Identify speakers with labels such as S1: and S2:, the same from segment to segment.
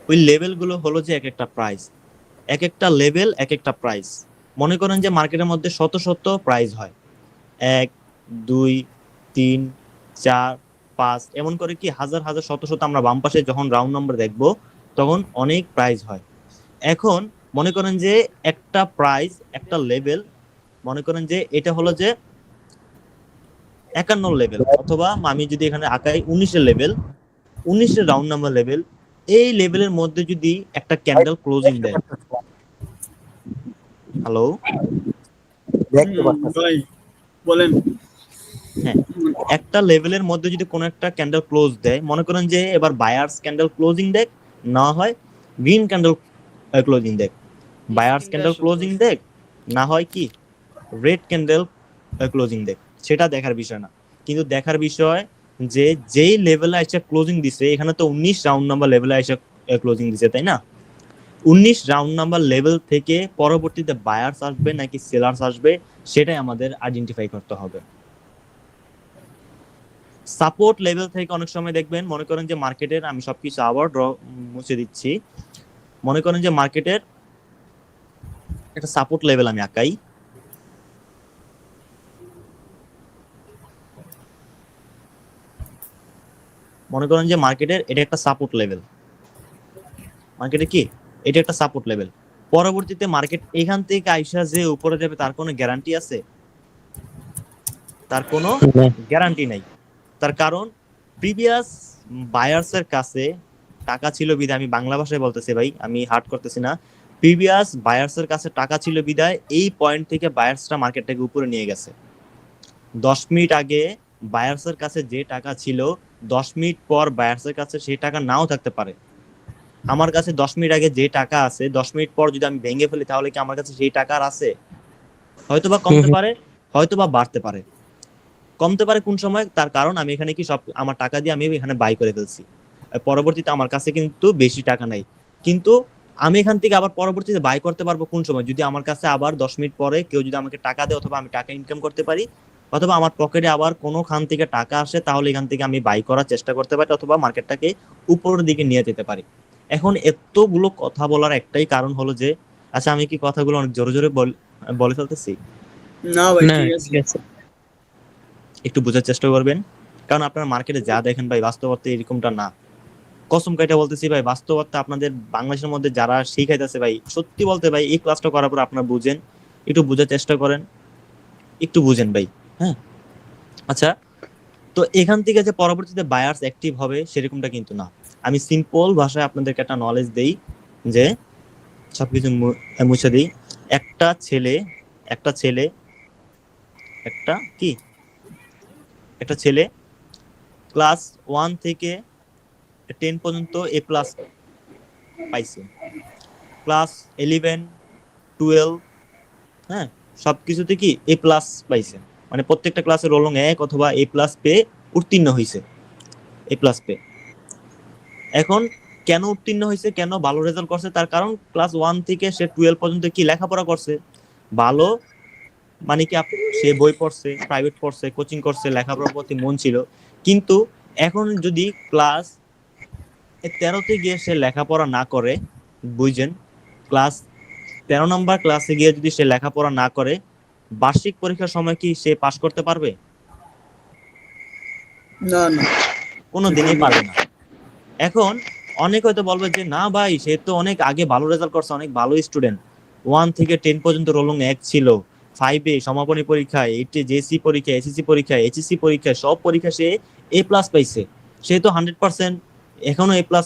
S1: ওই লেভেলগুলো হলো যে এক একটা প্রাইস, এক একটা লেভেল এক একটা প্রাইস। মনে করেন যে মার্কেটের মধ্যে শত শত প্রাইস হয়, 1 2 3 4 5 এমন করে কি হাজার হাজার শত শত, আমরা বাম পাশে যখন রাউন্ড নাম্বার দেখবো তখন অনেক প্রাইস হয়। এখন মনে করেন যে একটা প্রাইস একটা লেভেল, মনে করেন যে এটা হলো যে 51 লেভেল, অথবা আমি যদি এখানে আঁকাই 19 লেভেল, 19 রাউন্ড নাম্বার লেভেল। এই লেভেলের মধ্যে যদি একটা ক্যান্ডেল ক্লোজিং দেয়, হ্যালো,
S2: দেখতে পাচ্ছি।
S3: ভাই বলেন।
S1: হ্যাঁ, একটা লেভেলের মধ্যে যদি কোনো একটা ক্যান্ডেল ক্লোজ দেয়, মনে করেন যে এবার বায়ার্স ক্যান্ডেল ক্লোজিং দেখ, না হয় গ্রিন ক্যান্ডেল ক্লোজিং দেখ,
S3: এই
S1: বায়ার্স
S3: তিনটা
S1: ক্যান্ডেল
S3: সূত্র
S1: ক্লোজিং
S3: আছে।
S1: দেখ, না হয় কি রেড ক্যান্ডেল ক্লোজিং দেখ, সেটা দেখার বিষয় না। কিন্তু দেখার বিষয় যে যেই লেভেলে এসে ক্লোজিং দিছে, এখানে তো 19 রাউন্ড নাম্বার লেভেলে এসে ক্লোজিং দিছে, তাই না? 19 রাউন্ড নাম্বার লেভেল থেকে পরবর্তীতে বায়ার্স আসবে নাকি সেলার্স আসবে, সেটাই আমাদের আইডেন্টিফাই করতে হবে। সাপোর্ট লেভেল থেকে অনেক সময় দেখবেন, মনে করেন যে মার্কেটের, আমি সবকিছু আবার মুছে দিচ্ছি, মনে করেন যে মার্কেটের একটা সাপোর্ট লেভেল আমি আঁকাই, মনে করেন যে মার্কেটের এটা একটা সাপোর্ট লেভেল, মার্কেটে কি এটা একটা সাপোর্ট লেভেল। পরবর্তীতে মার্কেট এখান থেকে আইসা যে উপরে যাবে তার কোনো গ্যারান্টি আছে? তার কোনো গ্যারান্টি নাই। তার কারণ প্রিভিয়াস বায়ার্স এর কাছে টাকা ছিল বিদায়, আমি বাংলা ভাষায় বলতেছি ভাই, আমি হার্ড করতেছি না, প্রিভিয়াস বায়ার্স এর কাছে টাকা ছিল বিদায় এই পয়েন্ট থেকে বায়ার্সরা মার্কেটটাকে উপরে নিয়ে গেছে। 10 মিনিট আগে বায়ার্স এর কাছে যে টাকা ছিল, 10 মিনিট পর বায়ার্স এর কাছে সেই টাকা নাও থাকতে পারে। আমার কাছে 10 মিনিট আগে যে টাকা আছে, 10 মিনিট পর যদি আমি ভেঙে ফেলি, তাহলে কি আমার কাছে সেই টাকা আর আছে? হয়তোবা কমতে পারে, হয়তোবা বাড়তে পারে। কমতে পারে কোন সময়? তার কারণ আমি এখানে কি সব আমার টাকা দিয়ে আমি এখানে বাই করে ফেলছি, পরবর্তীতে আমার কাছে কিন্তু বেশি টাকা নাই। কিন্তু আমি এখান থেকে আবার পরবর্তীতে বাই করতে পারবো কোন সময়? যদি আমার কাছে আবার 10 মিনিট পরে কেউ যদি আমাকে টাকা দেয়, অথবা আমি টাকা ইনকাম করতে পারি, অথবা আমার পকেটে আবার কোনো খান থেকে টাকা আসে, তাহলে এখান থেকে আমি বাই করার চেষ্টা করতে পারি, অথবা মার্কেটটাকে উপরের দিকে নিয়ে যেতে পারি। এখন এতগুলো কথা বলার একটাই কারণ হলো যে, আচ্ছা আমি কি কথাগুলো অনেক জোরে জোরে বলে ফেলতেছি?
S3: না ভাই
S2: না
S3: ঠিক
S2: ঠিক
S3: আছে।
S2: আছে।
S1: একটু বোঝার চেষ্টা করবেন, কারণ আপনারা মার্কেটে যা দেখেন ভাই, বাস্তবতা এরকমটা না। কসম কাইটা বলতেছি ভাই, বাস্তবতা আপনাদের বাংলাদেশের মধ্যে যারা শিখাইতেছে ভাই, সত্যি বলতে ভাই, এই ক্লাসটা করার পর আপনারা বুঝেন, একটু বোঝার চেষ্টা করেন, একটু বুঝেন ভাই। হ্যাঁ, আচ্ছা, তো এখান থেকে যে পরবর্তীতে বায়ার্স অ্যাক্টিভ হবে সেরকমটা কিন্তু না। আমি সিম্পল ভাষায় আপনাদেরকে একটা নলেজ দেই, যে সবকিছু মুছে দিই। একটা ছেলে, একটা ছেলে, একটা কি, একটা ছেলে ক্লাস 1 থেকে 10 পর্যন্ত এ প্লাস পাইছে, ক্লাস 11 12, হ্যাঁ, সবকিছুতে কি এ প্লাস পাইছে, মানে প্রত্যেকটা ক্লাসে রোল 1 অথবা এ প্লাস পেয়ে উত্তীর্ণ হয়েছে, এ প্লাস পেয়ে। এখন কেন উত্তীর্ণ হয়েছে, কেন ভালো রেজাল্ট করছে? তার কারণ ক্লাস 1 থেকে সে 12 পর্যন্ত কি লেখাপড়া করছে ভালো, মানে কি সে বই পড়ছে, প্রাইভেট পড়ছে, কোচিং করছে, লেখাপড়ার প্রতি মন ছিল। কিন্তু এখন যদি ক্লাস 13 গিয়ে সে লেখাপড়া না করে, বুঝছেন, ক্লাস 13 নম্বর ক্লাসে গিয়ে যদি সে লেখাপড়া না করে, বার্ষিক পরীক্ষার সময় কি সে পাশ করতে পারবে?
S3: না না
S1: কোনো দিনই পারবে না। এখন অনেক হয়তো বলবে যে না ভাই, সে তো অনেক আগে ভালো রেজাল্ট করছে, অনেক ভালো স্টুডেন্ট, 1 থেকে 10 পর্যন্ত রোলং 1 ছিল, 5-এ সমাপনী পরীক্ষায়, 8-এ জেসি পরীক্ষায়, এসএসসি পরীক্ষায়, এইচএসসি পরীক্ষায়, সব পরীক্ষা সে এ প্লাস পাইছে, সে তো 100% এখনো এ প্লাস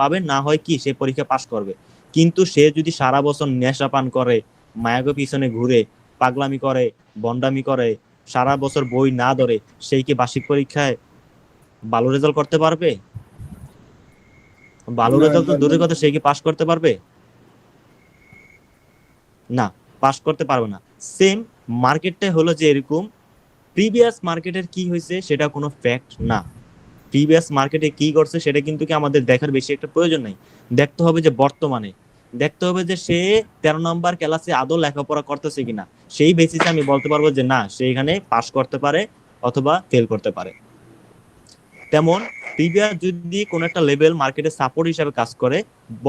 S1: পাবে, না হয় কি সে পরীক্ষা পাশ করবে। কিন্তু সে যদি সারা বছর নেশা পান করে, মায়াগো পিছনে ঘুরে, পাগলামি করে, বন্ডামি করে, সারা বছর বই না ধরে, সেই কি বার্ষিক পরীক্ষায় ভালো রেজাল্ট করতে পারবে? ভালো
S3: না
S1: রেজাল্ট তো
S3: পারবে
S1: দূরের
S3: না।
S1: কথা, সে কি পাশ করতে পারবে? না, পাশ করতে পারবে না। সেম মার্কেটটাই হলো যে এরকম, প্রিভিয়াস মার্কেটের কি হয়েছে সেটা কোনো ফ্যাক্ট না, প্রিভিয়াস মার্কেটে কি করছে সেটা কিন্তু কি আমাদের দেখার বেশি একটা প্রয়োজন নাই। দেখতে হবে যে বর্তমানে, দেখতে হবে যে সে 13 নম্বর ক্লাসে আদৌ লেখাপড়া করতেছে কিনা, সেই বেসিসে আমি বলতে পারবো যে না, সে এখানে পাশ করতে পারে অথবা ফেল করতে পারে। তেমন প্রিভিয়াস যদি কোন একটা লেভেল মার্কেটে সাপোর্ট হিসেবে কাজ করে,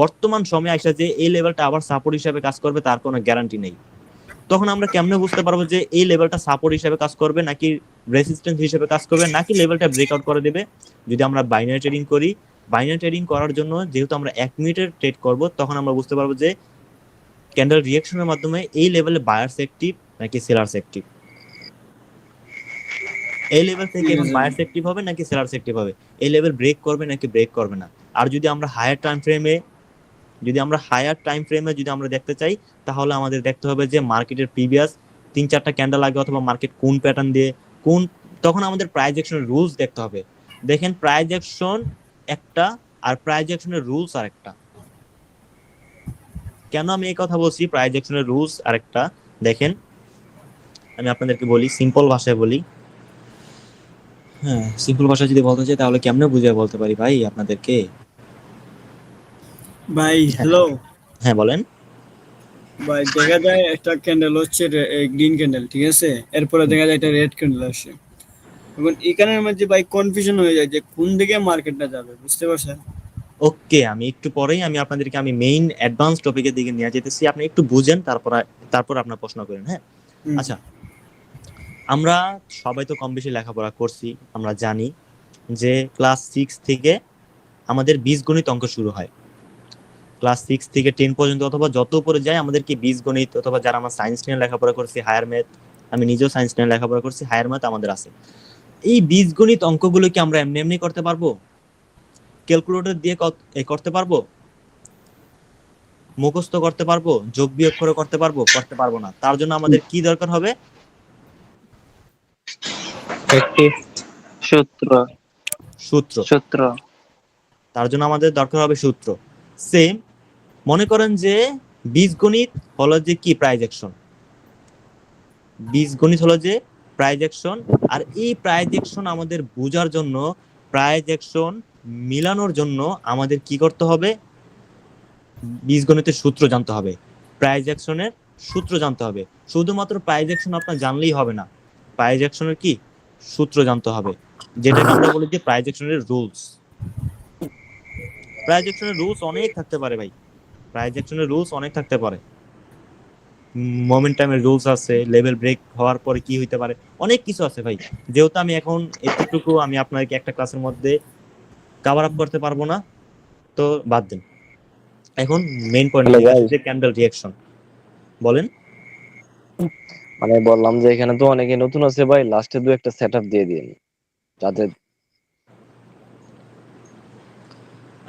S1: বর্তমান সময়ে আসা যে এই লেভেলটা আবার সাপোর্ট হিসেবে কাজ করবে তার কোনো গ্যারান্টি নেই। তখন আমরা কেমনে বুঝতে পারবো যে এই লেভেলটা সাপোর্ট হিসেবে কাজ করবে নাকি রেসিস্ট্যান্স হিসেবে কাজ করবে নাকি লেভেলটা ব্রেকআউট করে দেবে? যদি আমরা বাইনারি ট্রেডিং করি, বাইনারি ট্রেডিং করার জন্য যেহেতু আমরা 1 মিনিটের ট্রেড করব, তখন আমরা বুঝতে পারবো যে ক্যান্ডেল রিঅ্যাকশনের মাধ্যমে এই লেভেলে বায়ার্স অ্যাক্টিভ নাকি সেলার্স অ্যাক্টিভ, এই লেভেল থেকে এখন বায়ার্স অ্যাক্টিভ হবে নাকি সেলার্স অ্যাক্টিভ হবে, এই লেভেল ব্রেক করবে নাকি ব্রেক করবে না। আর যদি আমরা হায়ার টাইম ফ্রেমে যদি আমরা দেখতে চাই, তাহলে আমাদের দেখতে হবে যে মার্কেটের প্রিভিয়াস 3-4টা ক্যান্ডেল আগে অথবা মার্কেট কোন প্যাটার্ন দিয়ে কোন, তখন আমাদের প্রাইস অ্যাকশনের রুলস দেখতে হবে। দেখেন প্রাইস অ্যাকশন একটা আর প্রাইস অ্যাকশনের রুলস আরেকটা। কেন আমি এই কথা বলছি প্রাইস অ্যাকশনের রুলস আরেকটা? দেখেন আমি আপনাদেরকে বলি, সিম্পল ভাষায় বলি। হ্যাঁ, সিম্পল ভাষায় যদি বলতে চাই তাহলে কেমনে বুঝিয়ে বলতে পারি ভাই আপনাদেরকে?
S3: ভাই হ্যালো
S1: হ্যাঁ বলেন।
S3: ভাই, দেখা যায় একটা ক্যান্ডেল হচ্ছে গ্রিন ক্যান্ডেল, ঠিক আছে, এরপরে দেখা যায় একটা রেড ক্যান্ডেল আসে। এখন এখানের মধ্যে ভাই কনফিউশন হয়ে যায় যে কোন দিকে মার্কেটটা যাবে, বুঝতে পারছেন?
S1: ওকে, আমি একটু পরেই আপনাদেরকে মেইন অ্যাডভান্স টপিকের দিকে নিয়ে যেতেছি, আপনি একটু বুঝেন, তারপর আপনার প্রশ্ন করেন। হ্যাঁ আচ্ছা, আমরা সবাই তো কম বেশি লেখাপড়া করছি, আমরা জানি যে ক্লাস 6 থেকে আমাদের বীজগণিত অঙ্ক শুরু হয়। ক্লাস 6 থেকে 10 পর্যন্ত অথবা যত উপরে যায় আমাদেরকে বীজগণিত, অথবা যারা আমরা সায়েন্স নিয়ে লেখাপড়া করছি, হায়ার ম্যাথ, আমি নিজেও সায়েন্স নিয়ে লেখাপড়া করছি, হায়ার ম্যাথ আমাদের আছে। এই বীজগণিত অঙ্কগুলো কি আমরা এমনি এমনি করতে পারবো? ক্যালকুলেটর দিয়ে করতে পারবো? মুখস্থ করতে পারবো? যোগ বিয়োগ করে করতে পারবো? করতে পারবো না। তার জন্য আমাদের কি দরকার হবে?
S4: একটি সূত্র।
S1: তার জন্য আমাদের দরকার হবে সূত্র। সেম মনে করেন যে বীজগণিত হলো যে কি প্রাইস অ্যাকশন, বীজগণিত হলো যে প্রাইস অ্যাকশন। আর এই প্রাইস অ্যাকশন আমাদের বোঝার জন্য, প্রাইস অ্যাকশন মিলানোর জন্য আমাদের কি করতে হবে? বীজগণিতের সূত্র জানতে হবে, প্রাইস অ্যাকশনের সূত্র জানতে হবে। শুধুমাত্র প্রাইস অ্যাকশন আপনার জানলেই হবে না, প্রাইস অ্যাকশনের কি সূত্র জানতে হবে, যেটাকে আমরা বলি যে প্রাইস অ্যাকশনের রুলস। প্রাইস অ্যাকশনের রুলস অনেক থাকতে পারে ভাই, প্রাইস অ্যাকশনের রুলস অনেক থাকতে পারে। মোমেন্টামের রুলস আছে, লেভেল ব্রেক হওয়ার পরে কি হইতে পারে, অনেক কিছু আছে ভাই। যেহেতু আমি এখন এতটুকু আমি আপনাকে একটা ক্লাসের মধ্যে কভার আপ করতে পারবো না, তো বাদ দেন। এখন মেইন পয়েন্ট যে ক্যান্ডেল রিঅ্যাকশন। বলেন।
S4: মানে বললাম যে এখানে তো অনেকে নতুন আছে ভাই, লাস্টে দু একটা সেটআপ দিয়ে দিন যাতে।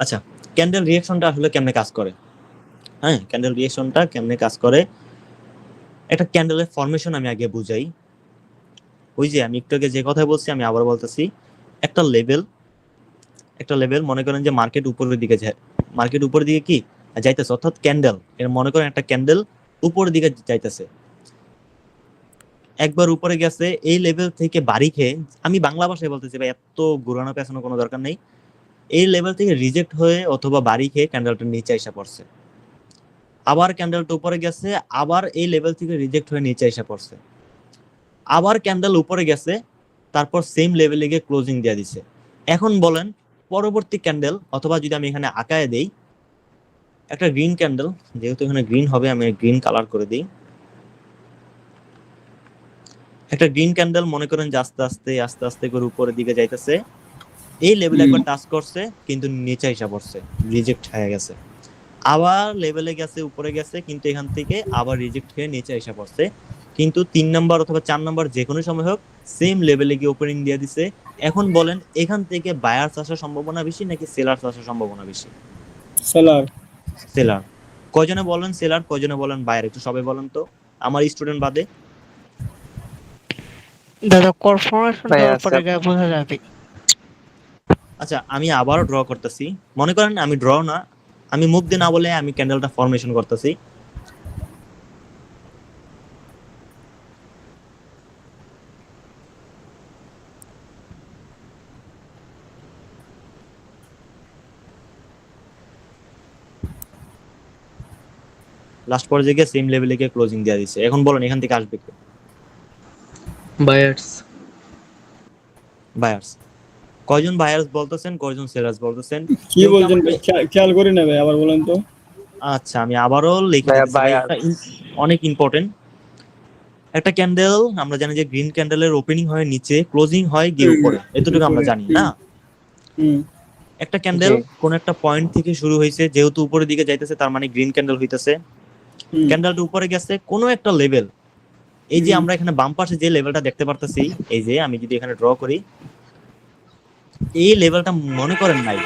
S1: আচ্ছা, ক্যান্ডেল রিঅ্যাকশনটা আসলে কেমনে কাজ করে? হ্যাঁ, ক্যান্ডেল রিঅ্যাকশনটা কেমনে কাজ করে, একটা ক্যান্ডেলের ফরমেশন আমি আগে বুঝাই। ওই যে আমি একটু আগে যে কথা বলছি আমি আবার বলতেছি, একটা লেভেল মনে করেন যে মার্কেট উপরের দিকে যায়, মার্কেট উপরের দিকে কি যাইতেছে, অর্থাৎ ক্যান্ডেল এর মনে করেন একটা ক্যান্ডেল উপরের দিকে যাইতেছে, একবার উপরে গেছে, এই লেভেল থেকে বাড়ি খেয়ে, আমি বাংলা ভাষায় বলতেছি ভাই, এত ঘুরানো পেছানো কোনো দরকার নেই, এই লেভেল থেকে রিজেক্ট হয়ে অথবা বাড়ি খেয়ে ক্যান্ডেলটা নিচে এসে পড়ছে, আবার ক্যান্ডেলটা উপরে গেছে, আবার এই লেভেল থেকে রিজেক্ট হয়ে নিচে এসে পড়ছে, আবার ক্যান্ডেল উপরে গেছে, তারপর সেম লেভেলে গিয়ে ক্লোজিং দিয়ে দিছে। এখন বলেন পরবর্তী ক্যান্ডেল, অথবা যদি আমি এখানে আঁকায় দেই একটা গ্রিন ক্যান্ডেল, যেহেতু এখানে গ্রিন হবে আমি গ্রিন কালার করে দিই, একটা গ্রিন ক্যান্ডেল মনে করেন যে আস্তে আস্তে আস্তে করে উপরের দিকে যাইতেছে, এই লেভেলে একবার টাচ করছে কিন্তু নিচে এসে পড়ছে, রিজেক্ট হয়ে গেছে, আবার লেভেলে গেছে উপরে গেছে কিন্তু এখান থেকে আবার রিজেক্ট হয়ে নিচে এসে পড়ছে, কিন্তু 3 নাম্বার অথবা 4 নাম্বার যে কোনো সময় হোক সেম লেভেলে গিয়ে ওপেনিং দিয়ে দিছে। এখন বলেন এখান থেকে বায়ার্স আসার সম্ভাবনা বেশি নাকি সেলার্স আসার সম্ভাবনা বেশি? সেলার। কয়জনে বলেন সেলার, কয়জনে বলেন বায়ার? একটু সবাই বলেন তো, আমার স্টুডেন্ট বাদে।
S5: দাদা কনফার্মেশনটা উপরে গিয়ে বোঝা যাবে।
S1: আচ্ছা, আমি আবারও ড্র করতেছি, মনে করেন আমি ড্র না, আমি মুখ দিয়ে না বলে আমি ক্যান্ডেলটা ফরমেশন করতেছি। লাস্ট পর্যায়ে গিয়ে সেম লেভেলে গিয়ে ক্লোজিং দিয়ে দিছে। এখন বলেন এখান থেকে আসবে কি?
S6: বায়ার্স।
S1: বায়ার্স। কয়জন বায়ার্স বলতেছেন, কয়জন সেলার্স বলতেছেন?
S3: কি
S1: কেউ কি
S3: বলছেন
S1: আমাকে
S3: ভাই? খেয়াল করি না ভাই, আবার বলেন তো।
S1: আচ্ছা আমি আবারও লিখে
S4: ভাইয়া
S1: দিতেছি ভাই, একটা অনেক ইম্পর্টেন্ট। একটা ক্যান্ডেল আমরা জানি যে গ্রিন ক্যান্ডেলের ওপেনিং হয় নিচে, ক্লোজিং হয় গিয়ে উপরে, এতটুকু আমরা
S3: উপরে।
S1: জানি না?
S3: হুম
S1: একটা ক্যান্ডেল কোন একটা পয়েন্ট থেকে শুরু হয়েছে, যেহেতু উপরের দিকে যাইতেছে তার মানে গ্রিন ক্যান্ডেল হইতেছে।
S3: হুম
S1: ক্যান্ডেলটা উপরে গেছে কোনো একটা লেভেল, এই যে
S3: হুম,
S1: আমরা এখানে বাম পাশে যে লেভেলটা দেখতে পারতেছি, এই যে আমি যদি এখানে ড্র করি, এই লেভেলটা মনে করেন নাই,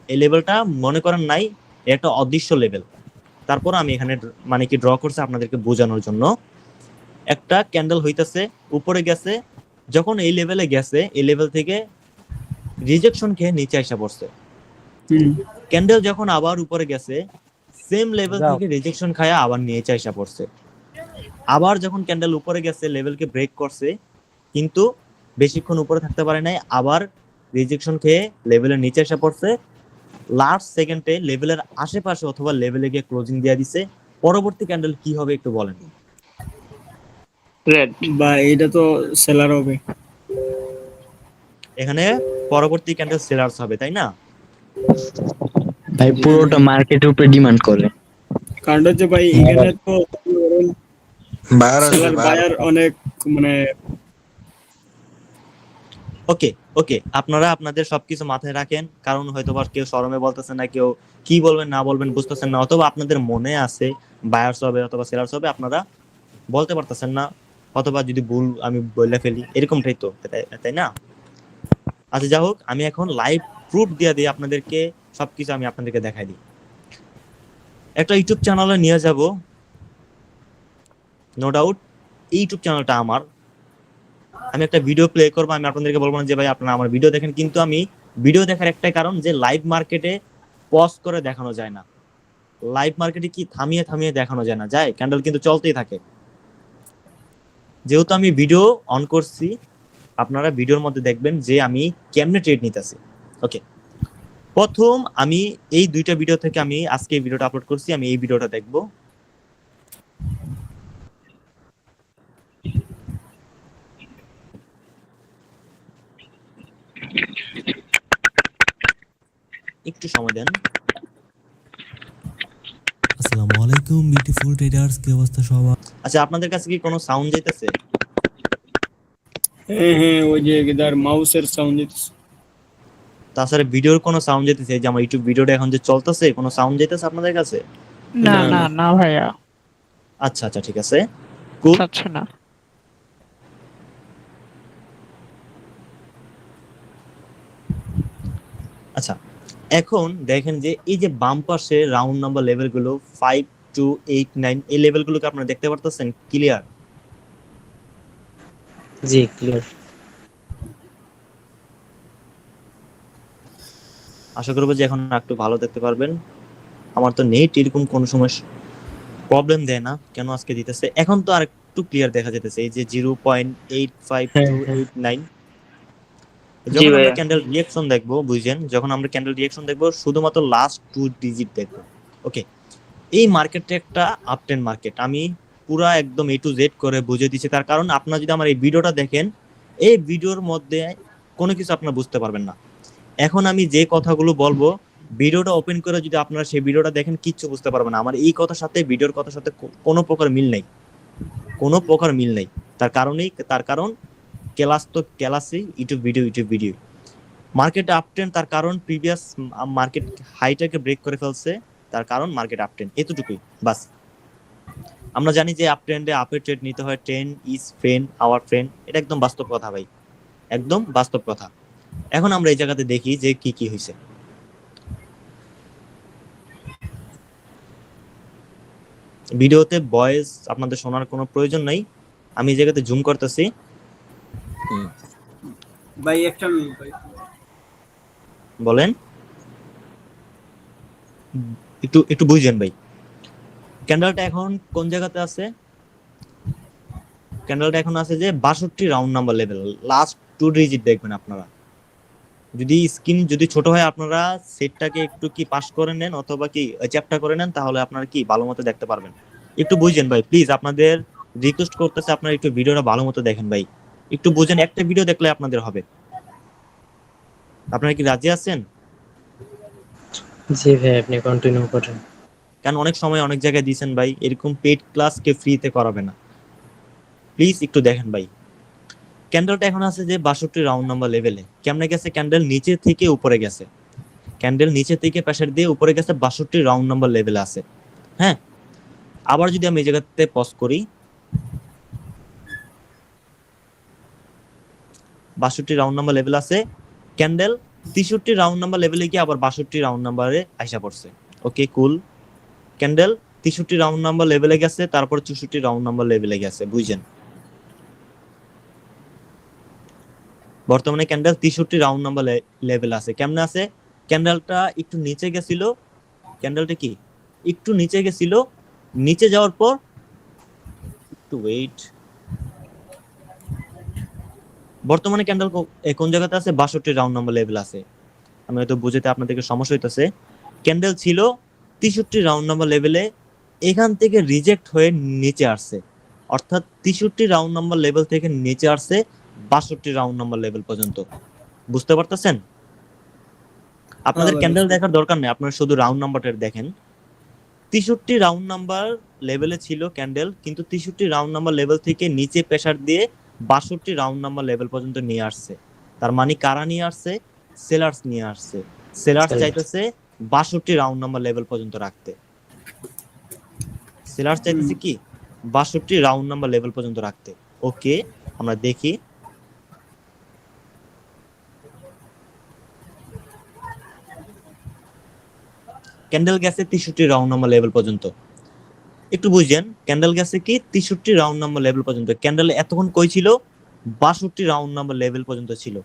S1: এই লেভেলটা মনে করেন নাই, একটা অদৃশ্য লেভেল। তারপর আমি এখানে মানে কি ড্র করছি আপনাদেরকে বোঝানোর জন্য। একটা ক্যান্ডেল হইতেছে, উপরে গেছে, যখন এই লেভেলে গেছে এই লেভেল থেকে রিজেকশন খেয়ে নিচে আসা পড়ছে।
S3: হুম
S1: ক্যান্ডেল যখন আবার উপরে গেছে, সেম লেভেল
S2: যাও।
S1: থেকে রিজেকশন খায়া আবার নিচে আসা পড়ছে। আবার যখন ক্যান্ডেল উপরে গেছে, লেভেলকে ব্রেক করছে, কিন্তু বেশিক্ষণ উপরে থাকতে পারে নাই, আবার রিজেকশন খেয়ে লেভেলের নিচে এসে পড়ছে। লাস্ট সেকেন্ডে লেভেলের আশেপাশে অথবা লেভেলে গিয়ে ক্লোজিং দিয়ে দিছে। পরবর্তী ক্যান্ডেল কি হবে একটু বলেন।
S5: রেড।
S3: বা এটা তো সেলার হবে।
S1: এখানে পরবর্তী ক্যান্ডেল সেলার্স হবে, তাই না?
S5: ভাই পুরোটা মার্কেটের উপরে ডিমান্ড করে।
S3: কারণ হচ্ছে ভাই এখানে তো
S2: বায়ার আসবে,
S3: সেলার বায়ার অনেক, মানে
S1: ওকে ওকে, আপনারা আপনাদের সবকিছু মাথায় রাখেন, কারণ হয়তো বা কেউ শরমে বলতেছেন না, কেউ কি বলবেন না বলবেন বুঝতেছেন না, অথবা আপনাদের মনে আছে বায়ার্স হবে অথবা সেলার্স হবে, আপনারা বলতে পারতেছেন না, অথবা যদি ভুল আমি বলে ফেলি, এরকমটাই তো, তাই না? আচ্ছা যাই হোক, আমি এখন লাইভ প্রুফ দিয়ে দিই আপনাদেরকে, সবকিছু আমি আপনাদেরকে দেখাই দিই। একটা ইউটিউব চ্যানেলে নিয়ে যাব, নো ডাউট ইউটিউব চ্যানেলটা আমার। আমি একটা ভিডিও প্লে করবো, আমি আপনাদেরকে বলবো না যে ভাই আপনারা আমার ভিডিও দেখেন, কিন্তু আমি ভিডিও দেখার একটাই কারণ, যে লাইভ মার্কেটে পজ করে দেখানো যায় না। লাইভ মার্কেটে কি থামিয়ে থামিয়ে দেখানো যায় না, যায় ক্যান্ডেল কিন্তু চলতেই থাকে। যেহেতু আমি ভিডিও অন করছি, আপনারা ভিডিওর মধ্যে দেখবেন যে আমি কেমনে ট্রেড নিতেছি। ওকে, প্রথম আমি এই দুইটা ভিডিও থেকে আমি আজকে এই ভিডিওটা আপলোড করছি, আমি এই ভিডিওটা দেখব। একটু সময় দেন।
S6: আসসালামু আলাইকুম বিউটিফুল ট্রেডার্স, কি অবস্থা সবার?
S1: আচ্ছা আপনাদের কাছে কি কোনো সাউন্ড যাইতেছে?
S3: হ্যাঁ হ্যাঁ, ওই যে এদার মাউসের সাউন্ড দিতেছে।
S1: তাছাড়া ভিডিওর কোনো সাউন্ড যেতেছে, যে আমার ইউটিউব ভিডিওটা এখন যে চলতেছে, কোনো সাউন্ড যেতেছে আপনাদের কাছে?
S5: না
S3: না,
S5: না
S3: না।
S5: না ভাইয়া,
S1: আচ্ছা আচ্ছা ঠিক আছে, কুল।
S5: চাচ্ছে না।
S1: আচ্ছা এখন দেখেন যে এই যে বাম পাশে রাউন্ড নাম্বার লেভেলগুলো 5 2 8 9, এই লেভেলগুলোকে আপনারা দেখতে পারতেছেন ক্লিয়ার?
S2: জি ক্লিয়ার।
S1: আশা করবো যে এখন একটু ভালো দেখতে পারবেন। আমার তো নেট এরকম কোনো সময় প্রবলেম দেয় না, কেন আজকে দিতেছে। এখন তো আর একটু ক্লিয়ার দেখা যেতেছে, এই যে 0.85289। যখন আমরা ক্যান্ডেল রিঅ্যাকশন দেখবো, বুঝছেন, যখন আমরা ক্যান্ডেল রিঅ্যাকশন দেখবো শুধুমাত্র লাস্ট 2 ডিজিট দেখবো। ওকে, এই মার্কেটটা একটা আপট্রেন্ড মার্কেট, আমি পুরা একদম A to Z করে বুঝিয়ে দিচ্ছি। তার কারণ আপনারা যদি আমার এই ভিডিওটা দেখেন, এই ভিডিওর মধ্যে কোনো কিছু আপনারা বুঝতে পারবেন না। এখন আমি যে কথাগুলো বলবো, ভিডিওটা ওপেন করে যদি আপনারা সেই ভিডিওটা দেখেন, কিচ্ছু বুঝতে পারবেন না। আমার এই কথার সাথে ভিডিওর কথার সাথে কোনো প্রকার মিল নেই, কোনো প্রকার মিল নেই। তার কারণ ক্লাস তো ক্লাসই, ইউটিউব ভিডিও। মার্কেট আপট্রেন্ড, তার কারণ প্রিভিয়াস মার্কেট হাইটাকে ব্রেক করে ফেলছে, তার কারণ মার্কেট আপট্রেন্ড, এতটুকুই বাস। আমরা জানি যে আপট্রেন্ডে আপের ট্রেড নিতে হয়, trend is friend our friend, এটা একদম বাস্তব কথা ভাই, একদম বাস্তব কথা। এখন আমরা এই জায়গাতে দেখি যে কি কি হয়েছে। ভিডিওতে ভয়েস আপনাদের শোনার কোনো প্রয়োজন নাই, আমি এই জায়গাতে জুম করতেছি।
S3: ভাই একটা মিনিট ভাই।
S1: বলেন, একটু একটু বুঝেন ভাই। ক্যান্ডেলটা এখন কোন জায়গাতে আছে? ক্যান্ডেলটা এখন আছে যে 62 round number level, last 2 digit দেখবেন আপনারা। যদি স্ক্রিন যদি ছোট হয়, আপনারা সেটটাকে একটু কি পাস করে নেন অথবা কি চ্যাপটা করে নেন, তাহলে আপনারা কি ভালো মতো দেখতে পারবেন। একটু বুঝেন ভাই প্লিজ, আপনাদের রিকোয়েস্ট করতেছে, আপনারা একটু ভিডিওটা ভালো মতো দেখেন ভাই, একটু বুঝেন, একটা ভিডিও দেখলে আপনাদের হবে। আপনারা কি রাজি আছেন?
S2: জি ভাই, আপনি কন্টিনিউ করেন।
S1: কারণ অনেক সময় অনেক জায়গায় দিয়েছেন ভাই, এরকম পেড ক্লাস কে ফ্রিতে করাবে না। প্লিজ একটু দেখেন ভাই। ক্যান্ডেলটা এখন আছে যে 62 রাউন্ড নাম্বার লেভেলে। কেমনে গেছে? ক্যান্ডেল নিচে থেকে উপরে গেছে, ক্যান্ডেল নিচে থেকে প্রেসার দিয়ে উপরে গেছে, 62 রাউন্ড নাম্বার লেভেলে আছে। হ্যাঁ, আবার যদি আমি এই জায়গাতে পজ করি, 62 রাউন্ড নাম্বার লেভেল আছে, ক্যান্ডেল 63 রাউন্ড নাম্বার লেভেলে গিয়ে আবার 62 রাউন্ড নাম্বারে আইসা পড়ছে। ওকে, কুল। ক্যান্ডেল 63 রাউন্ড নাম্বার লেভেলে গেছে, তারপর 64 রাউন্ড নাম্বার লেভেলে গেছে, বুঝছেন? বর্তমানে ক্যান্ডেল 63 রাউন্ড নাম্বার লেভেল আছে। কেমনে আছে? ক্যান্ডেলটা একটু নিচে গেছিল, ক্যান্ডেলটা কি একটু নিচে গেছিল, নিচে যাওয়ার পর একটু ওয়েট, বর্তমানে ক্যান্ডেল কোন জায়গাতে আছে? 62 রাউন্ড নাম্বার লেভেল আছে। আমি হয়তো বুঝতে আপনাদেরকে সমস্যা হইতেছে। ক্যান্ডেল ছিল 63 রাউন্ড নাম্বার লেভেলে, এখান থেকে রিজেক্ট হয়ে নিচে আসছে, অর্থাৎ 63 রাউন্ড নাম্বার লেভেল থেকে নিচে আসছে 62 রাউন্ড নাম্বার লেভেল পর্যন্ত। বুঝতে পারতেছেন? আপনাদের ক্যান্ডেল দেখার দরকার নেই, আপনারা শুধু রাউন্ড নাম্বারটা দেখেন। 63 রাউন্ড নাম্বার লেভেলে ছিল ক্যান্ডেল, কিন্তু 63 রাউন্ড নাম্বার লেভেল থেকে নিচে প্রেসার দিয়ে 62 রাউন্ড নাম্বার লেভেল পর্যন্ত নিয়ে আসছে। তার মানে কারা নিয়ে আসছে? সেলার্স নিয়ে আসছে। সেলার্স চাইতেছে 62 রাউন্ড নাম্বার লেভেল পর্যন্ত রাখতে। সেলার্স চাইতেছে কি? 62 রাউন্ড নাম্বার লেভেল পর্যন্ত রাখতে। ওকে, আমরা দেখি। ক্যান্ডেল গেছে 63 রাউন্ড নাম্বার লেভেল পর্যন্ত। একটু বুঝেন, ক্যান্ডেল গেছে কি 63 রাউন্ড নাম্বার লেভেল পর্যন্ত। ক্যান্ডেল এতক্ষণ কই ছিল? 62 রাউন্ড নাম্বার লেভেল পর্যন্ত ছিল।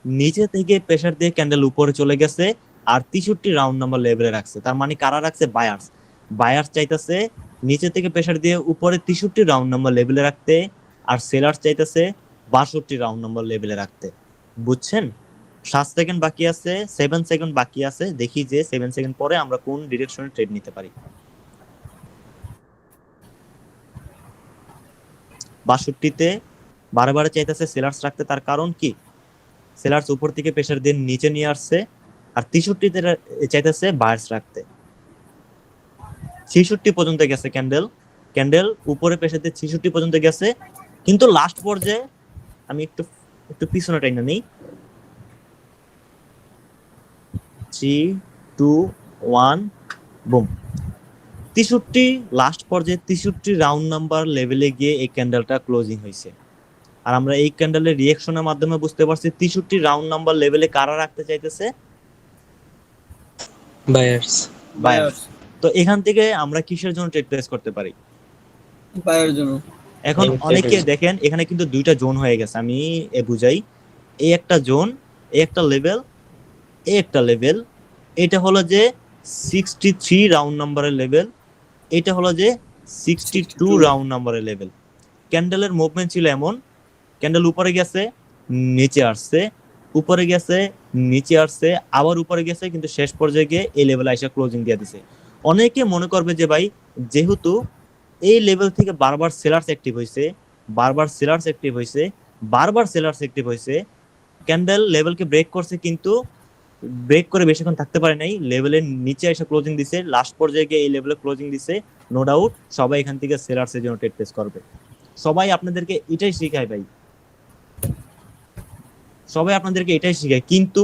S1: নিচে থেকে প্রেসার দিয়ে ক্যান্ডেল উপরে চলে গেছে আর 63 রাউন্ড নাম্বার লেভেলে রাখছে। তার মানে কারা রাখছে? বায়ার্স। বায়ার্স চাইতেছে নিচে থেকে প্রেসার দিয়ে উপরে 63 রাউন্ড নাম্বার লেভেলে রাখতে, আর সেলার্স চাইতেছে 62 রাউন্ড নাম্বার লেভেলে রাখতে। বুঝছেন? 7 সেকেন্ড বাকি আছে, 7 সেকেন্ড বাকি আছে। দেখি যে 7 সেকেন্ড পরে আমরা কোন ডিরেকশনে ট্রেড নিতে পারি। 62তে বারে বারে চাইতেছে সেলার্স রাখতে, তার কারণ কি? সেলার্স উপর থেকে প্রেসার দিয়ে নিচে নিয়ে আসছে, আর 63তে চাইতেছে বায়ার্স রাখতে। 66 পর্যন্ত গেছে ক্যান্ডেল, ক্যান্ডেল উপরে প্রেসার দিয়ে 66 পর্যন্ত গেছে, কিন্তু লাস্ট পর্যায়ে আমি একটু একটু পিছনে টাইনা নেই, 3 2 1 বুম। 63 লাস্ট পর্যায়ে 63 রাউন্ড নাম্বার লেভেলে গিয়ে এই ক্যান্ডেলটা ক্লোজিং হয়েছে। আর আমরা এই ক্যান্ডেলের রিঅ্যাকশনের মাধ্যমে বুঝতে পারছি 63 রাউন্ড নাম্বার লেভেলে কারা রাখতে চাইতেছে?
S2: বায়ার্স।
S1: বায়ার্স। তো এখান থেকে আমরা কিসের জন্য ট্রেড প্লেস করতে পারি?
S3: বায়ার জন্য।
S1: এখন অনেকে দেখেন এখানে কিন্তু দুইটা জোন হয়ে গেছে, আমি বুঝাই। এই একটা জোন, এই একটা লেভেল, এই একটা লেভেল। এটা হলো যে 63 রাউন্ড নাম্বারের লেভেল, এটা হলো যে 62 রাউন্ড নাম্বারের লেভেল। ক্যান্ডেলের মুভমেন্ট ছিল এমন, ক্যান্ডেল উপরে গেছে, নিচে আসছে, উপরে গেছে, নিচে আসছে, আবার উপরে গেছে, কিন্তু শেষ পর্যায়ে গিয়ে এই লেভেলে এসে ক্লোজিং দিয়ে দিছে। অনেকে মনে করবে যে ভাই, যেহেতু এই লেভেল থেকে বারবার সেলার্স অ্যাক্টিভ হয়েছে, বারবার সেলার্স অ্যাক্টিভ হয়েছে, বারবার সেলার্স অ্যাক্টিভ হয়েছে, ক্যান্ডেল লেভেলকে ব্রেক করছে, কিন্তু ব্রেক করে বেশিক্ষণ থাকতে পারে নাই, লেভেলের নিচে এসে ক্লোজিং দিছে, লাস্ট পর্যায়ে গিয়ে এই লেভেলে ক্লোজিং দিছে। নো ডাউট সবাই এখান থেকে সেলার্সের জন্য ট্রেড প্লেস করবে। সবাই আপনাদেরকে এটাই শেখায় ভাই, সবাই আপনাদেরকে এটাই শেখায়। কিন্তু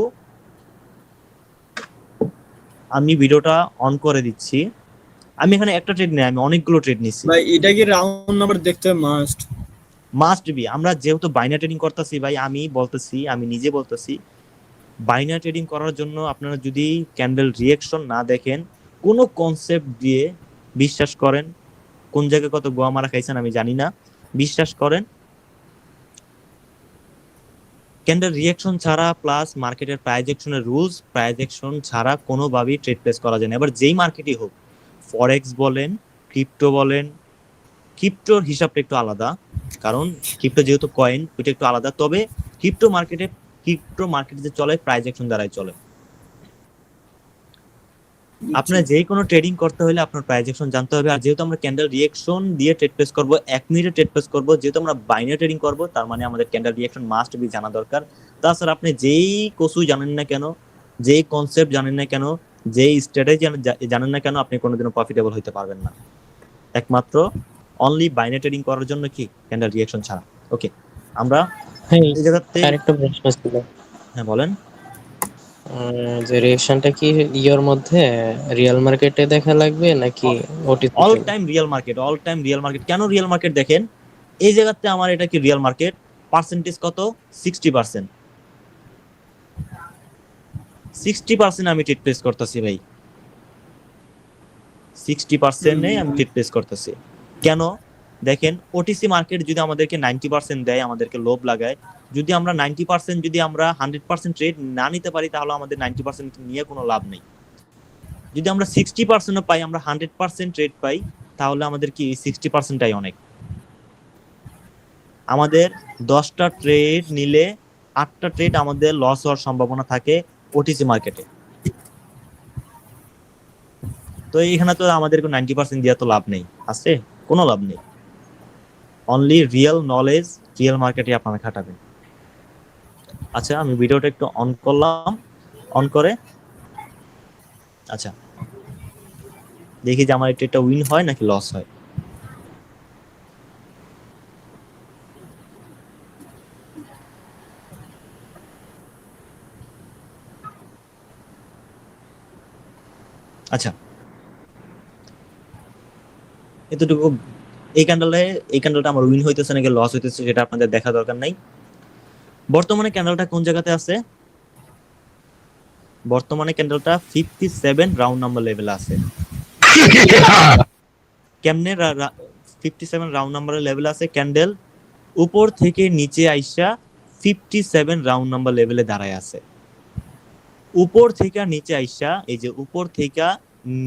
S1: আমি ভিডিওটা অন করে দিচ্ছি, আমি এখানে একটা ট্রেড নেই, আমি অনেকগুলো ট্রেড নিচ্ছি
S3: ভাই। এটা কি রাউন্ড নাম্বার দেখতে মাস্ট?
S1: Must be. আমরা যেহেতু বাইনারি ট্রেডিং করতেছি ভাই, আমি বলতেছি, আমি নিজে বলতেছি, বাইনারি ট্রেডিং করার জন্য আপনারা যদি ক্যান্ডেল রিঅ্যাকশন না দেখেন, কোনো কনসেপ্ট দিয়ে বিশ্বাস করেন, কোন জায়গায় কত গোয়া মারা খাইছেন আমি জানি না, বিশ্বাস করেন, ক্যান্ডেল রিঅ্যাকশন ছাড়া প্লাস মার্কেটের প্রাইস অ্যাকশনের রুলস, প্রাইস অ্যাকশন ছাড়া কোনোভাবেই ট্রেড প্লেস করা যায় না। এবার যেই মার্কেটই হোক, ফরেক্স বলেন, ক্রিপ্টো বলেন, ক্রিপ্টোর হিসাবটা একটু আলাদা, কারণ ক্রিপ্টো যেহেতু কয়েন, ওইটা একটু আলাদা। তবে ক্রিপ্টো মার্কেটে যে চলে প্রাইস অ্যাকশন দ্বারাই চলে। আপনার যে কোনো ট্রেডিং করতে হলে আপনার প্রাইস অ্যাকশন জানতে হবে। আর যেহেতু আমরা ক্যান্ডেল রিঅ্যাকশন দিয়ে ট্রেড প্লেস করব, 1 মিনিটে ট্রেড প্লেস করব, যেহেতু আমরা বাইনারি ট্রেডিং করব, তার মানে আমাদের ক্যান্ডেল রিঅ্যাকশন মাস্ট বি জানা দরকার। তাছাড়া আপনি যেই কসু জানেন না কেন, যেই কনসেপ্ট জানেন না কেন, যেই স্ট্র্যাটেজি জানেন না কেন, আপনি কোনোদিনও প্রফিটেবল হতে পারবেন না, একমাত্র অনলি বাইনারি ট্রেডিং করার জন্য কি ক্যান্ডেল রিঅ্যাকশন ছাড়া। ওকে, আমরা
S2: হ্যাঁ,
S1: এই জায়গাতে
S2: আরেকটা প্রশ্ন ছিল।
S1: হ্যাঁ বলেন।
S2: যে রিয়েকশনটা কি ইয়ের মধ্যে রিয়েল মার্কেটে দেখা লাগবে নাকি OTC?
S1: All time real market, all time real market. কেন রিয়েল মার্কেট দেখেন, এই জায়গাতে আমার এটা কি রিয়েল মার্কেট, পার্সেন্টেজ কত, 60%। 60% আমি ট্রেড প্লেস করতেছি ভাই, 60% আমি ট্রেড প্লেস করতেছি। কেন দেখেন, ওটিসি মার্কেট যদি আমাদেরকে 90% দেয়, আমাদেরকে লোভ লাগায়, যদি আমরা 90% যদি আমরা 100% ট্রেড না নিতে পারি, তাহলে আমাদের 90% নিয়ে কোনো লাভ নেই। যদি আমরা 60% পাই, আমরা 100% ট্রেড পাই, তাহলে আমাদের কি 60%টাই অনেক। আমাদের 10টা ট্রেড নিলে 8টা ট্রেড আমাদের লস হওয়ার সম্ভাবনা থাকে ওটিসি মার্কেটে। তো এখানে তো আমাদের 90% দিয়ে তো লাভ নেই, আছে কোনো লাভ নেই। অনলি রিয়েল নলেজ, রিয়েল মার্কেটে আপনারা খাটাবেন। আচ্ছা, আমি ভিডিওটা একটু অন করলাম, অন করে আচ্ছা দেখি যে আমার এটা উইন হয় নাকি লস হয়। আচ্ছা, এতটুকু। এই ক্যান্ডেলটা আমার উইন হইতেছে নাকি লস হইতেছে সেটা আপনাদের দেখা দরকার নাই। বর্তমানে ক্যান্ডেলটা কোন জায়গাতে আছে, বর্তমানে ক্যান্ডেলটা 57 রাউন্ড নাম্বার লেভেলে আছে। কেমনে 57 রাউন্ড নাম্বারের লেভেলে আছে? ক্যান্ডেল উপর থেকে নিচে আইসা 57 রাউন্ড নাম্বার লেভেলে দাঁড়ায় আছে। উপর থেকে নিচে আইসা, এই যে উপর থেকে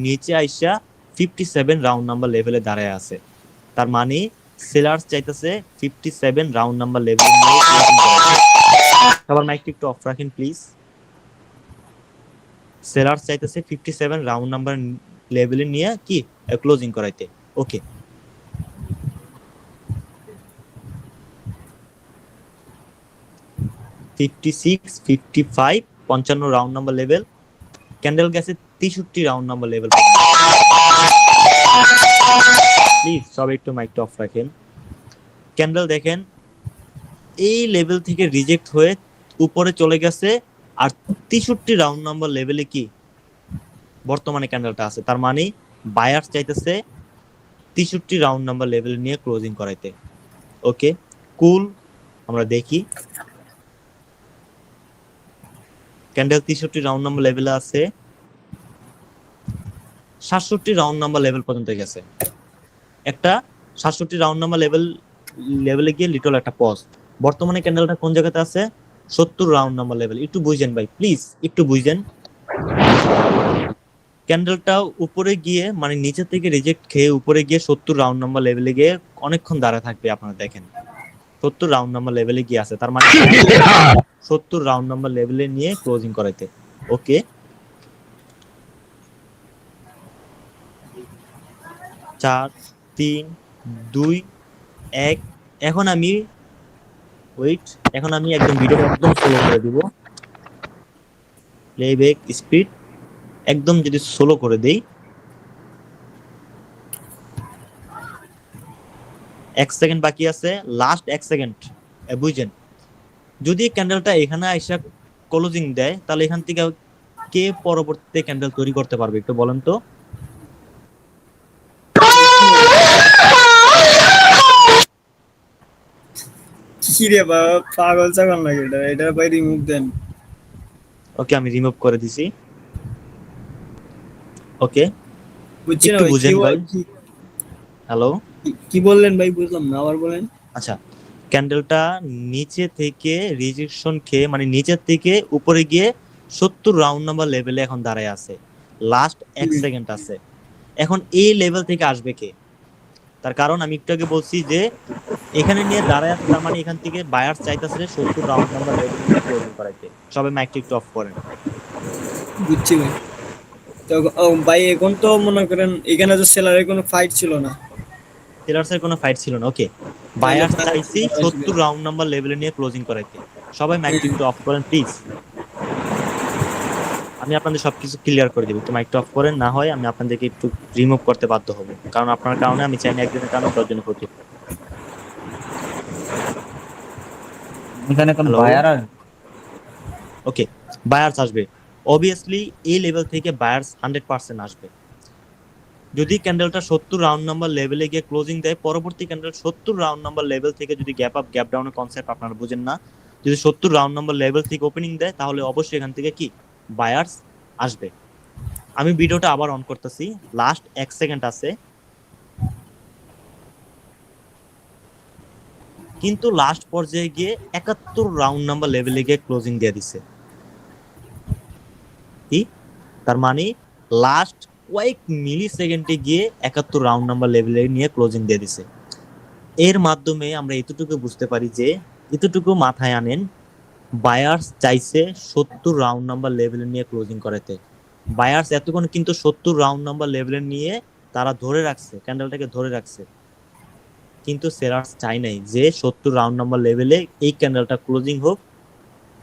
S1: নিচে আইসা 57 রাউন্ড নাম্বার লেভেলে দাঁড়ায় আছে। তার মানে সেলার্স চাইতেছে 57 রাউন্ড নাম্বার লেভেলে নিয়ে ক্লোজিং করাইতে। সবার মাইকটা একটু অফ রাখেন প্লিজ। সেলার্স চাইতেছে 57 রাউন্ড নাম্বার লেভেলে নিয়ে কি ক্লোজিং করাইতে। Okay, fifty six, 55, 55 round number level. Candle গেছে 63 রাউন্ড নাম্বার লেভেল। প্লিজ সবাই একটু মাইকটা অফ রাখেন। ক্যান্ডেল দেখেন এই লেভেল থেকে রিজেক্ট হয়ে উপরে চলে গেছে, আর 63 রাউন্ড নাম্বার লেভেলে কি বর্তমানে ক্যান্ডেলটা আছে। তার মানে বায়ার্স চাইতেছে 63 রাউন্ড নাম্বার লেভেল নিয়ে ক্লোজিং করাইতে। ওকে কুল, আমরা দেখি ক্যান্ডেল 63 রাউন্ড নাম্বার লেভেলে আছে, 67 রাউন্ড নাম্বার লেভেল পর্যন্ত গেছে। একটা 67 রাউন্ড নাম্বার লেভেলে গিয়ে লিটল একটা পজ। বর্তমানে ক্যান্ডেলটা কোন জায়গাতে আছে? 70 রাউন্ড নাম্বার লেভেল। একটু বুঝেন ভাই, প্লিজ একটু বুঝেন। ক্যান্ডেলটা উপরে গিয়ে মানে নিচে থেকে রিজেক্ট খেয়ে উপরে গিয়ে 70 রাউন্ড নাম্বার লেভেলে গিয়ে অনেকক্ষণ দাঁড়া থাকবে। আপনারা দেখেন 70 রাউন্ড নাম্বার লেভেলে গিয়ে আছে, তার মানে 70 রাউন্ড নাম্বার লেভেলে নিয়ে ক্লোজিং করাইতে। ওকে, 4, 3, 2, 1। এখন আমি একদম ভিডিও একদম স্লো করে দিব। প্লেব্যাক স্পিড একদম যদি স্লো করে দেই, 1 সেকেন্ড বাকি আছে, লাস্ট 1 সেকেন্ড। বুঝছেন, যদি ক্যান্ডেলটা এখানে আইসা ক্লোজিং দেয়, তাহলে এখান থেকে কে পরবর্তীতে ক্যান্ডেল তৈরি করতে পারবে একটু বলেন তো।
S3: কি রে বাবা, পাগল ছাগল লাগে এটা ভাই রিমুভ দেন।
S1: ওকে, আমি রিমুভ করে দিছি। ওকে,
S3: বুঝছি না
S1: একটু
S3: ভাই,
S1: বুঝেন ভাই। হ্যালো,
S3: কি বললেন ভাই, বুঝলাম না, আবার বলেন।
S1: আচ্ছা, ক্যান্ডেলটা নিচে থেকে রিজেকশন খেয়ে মানে নিচের থেকে উপরে গিয়ে 70 রাউন্ড নাম্বার লেভেলে এখন দাঁড়ায় আছে, লাস্ট 1 সেকেন্ড আছে। এখন এই লেভেল থেকে আসবে কে? তার কারণ আমি একটু আগে বলছি যে এখানে নিয়ে দাঁড়ায় আছে, তার মানে এখান থেকে বায়ার্স চাইতেছে 70 রাউন্ড নাম্বার লেভেল নিয়ে ক্লোজিং করাইতে। সবাই মাইকটা একটু অফ করেন।
S3: বুঝছি ভাই। তো ভাই এখন তো মনে করেন এখানে তো সেলারের কোনো ফাইট ছিল না,
S1: সেলার্স এর কোনো ফাইট ছিল না। ওকে,
S3: তাহলে
S1: বায়ার্স
S3: buyers
S1: চাইছি
S3: আসবে।
S1: 70 রাউন্ড নাম্বার লেভেলে নিয়ে ক্লোজিং করাইতে। সবাই মাইকটা একটু অফ করেন প্লিজ, আমি আপনাদের সবকিছু ক্লিয়ার করে দিব। একটু মাইকটা অফ করেন, না হয় আমি আপনাদেরকে একটু রিমুভ করতে বাধ্য হব, কারণ আপনার কারণে আমি চাই না একজনের কারণে 10 জনের ক্ষতি।
S7: এখানে কোন
S1: হ্যালো,
S7: বায়ার আর
S1: ওকে, বায়ার্স আসবে অবভিয়াসলি, এই লেভেল থেকে বায়ার্স 100% আসবে। যদি ক্যান্ডেলটা 70 রাউন্ড নাম্বার লেভেলে গিয়ে ক্লোজিং দেয়, পরবর্তী ক্যান্ডেল 70 রাউন্ড নাম্বার লেভেল থেকে যদি গ্যাপ আপ গ্যাপ ডাউনের কনসেপ্ট আপনারা বুঝেন না, যদি 70 রাউন্ড নাম্বার লেভেল থেকে ওপেনিং দেয়, তাহলে অবশ্যই এখান থেকে কি বায়ার্স আসবে। আমি ভিডিওটা আবার অন করতেছি, লাস্ট 1 সেকেন্ড আছে, কিন্তু লাস্ট পর্যায়ে গিয়ে 71 রাউন্ড নাম্বার লেভেলে গিয়ে ক্লোজিং দিয়ে দিছে। কি তার মানে লাস্ট কয়েক মিলি সেকেন্ডে গিয়ে 71 রাউন্ড নাম্বার লেভেলে নিয়ে ক্লোজিং দিয়ে দিছে। এর মাধ্যমে আমরা এতটুকু বুঝতে পারি যে, এতটুকু মাথায় আনেন, বায়ার্স চাইছে 70 রাউন্ড নাম্বার লেভেলে নিয়ে ক্লোজিং করাতে। বায়ার্স এতক্ষণ কিন্তু 70 রাউন্ড নাম্বার লেভেলে নিয়ে তারা ধরে রাখছে, ক্যান্ডেলটাকে ধরে রাখছে, কিন্তু সেলার্স চাই নাই যে 70 রাউন্ড নাম্বার লেভেলে এই ক্যান্ডেলটা ক্লোজিং হোক।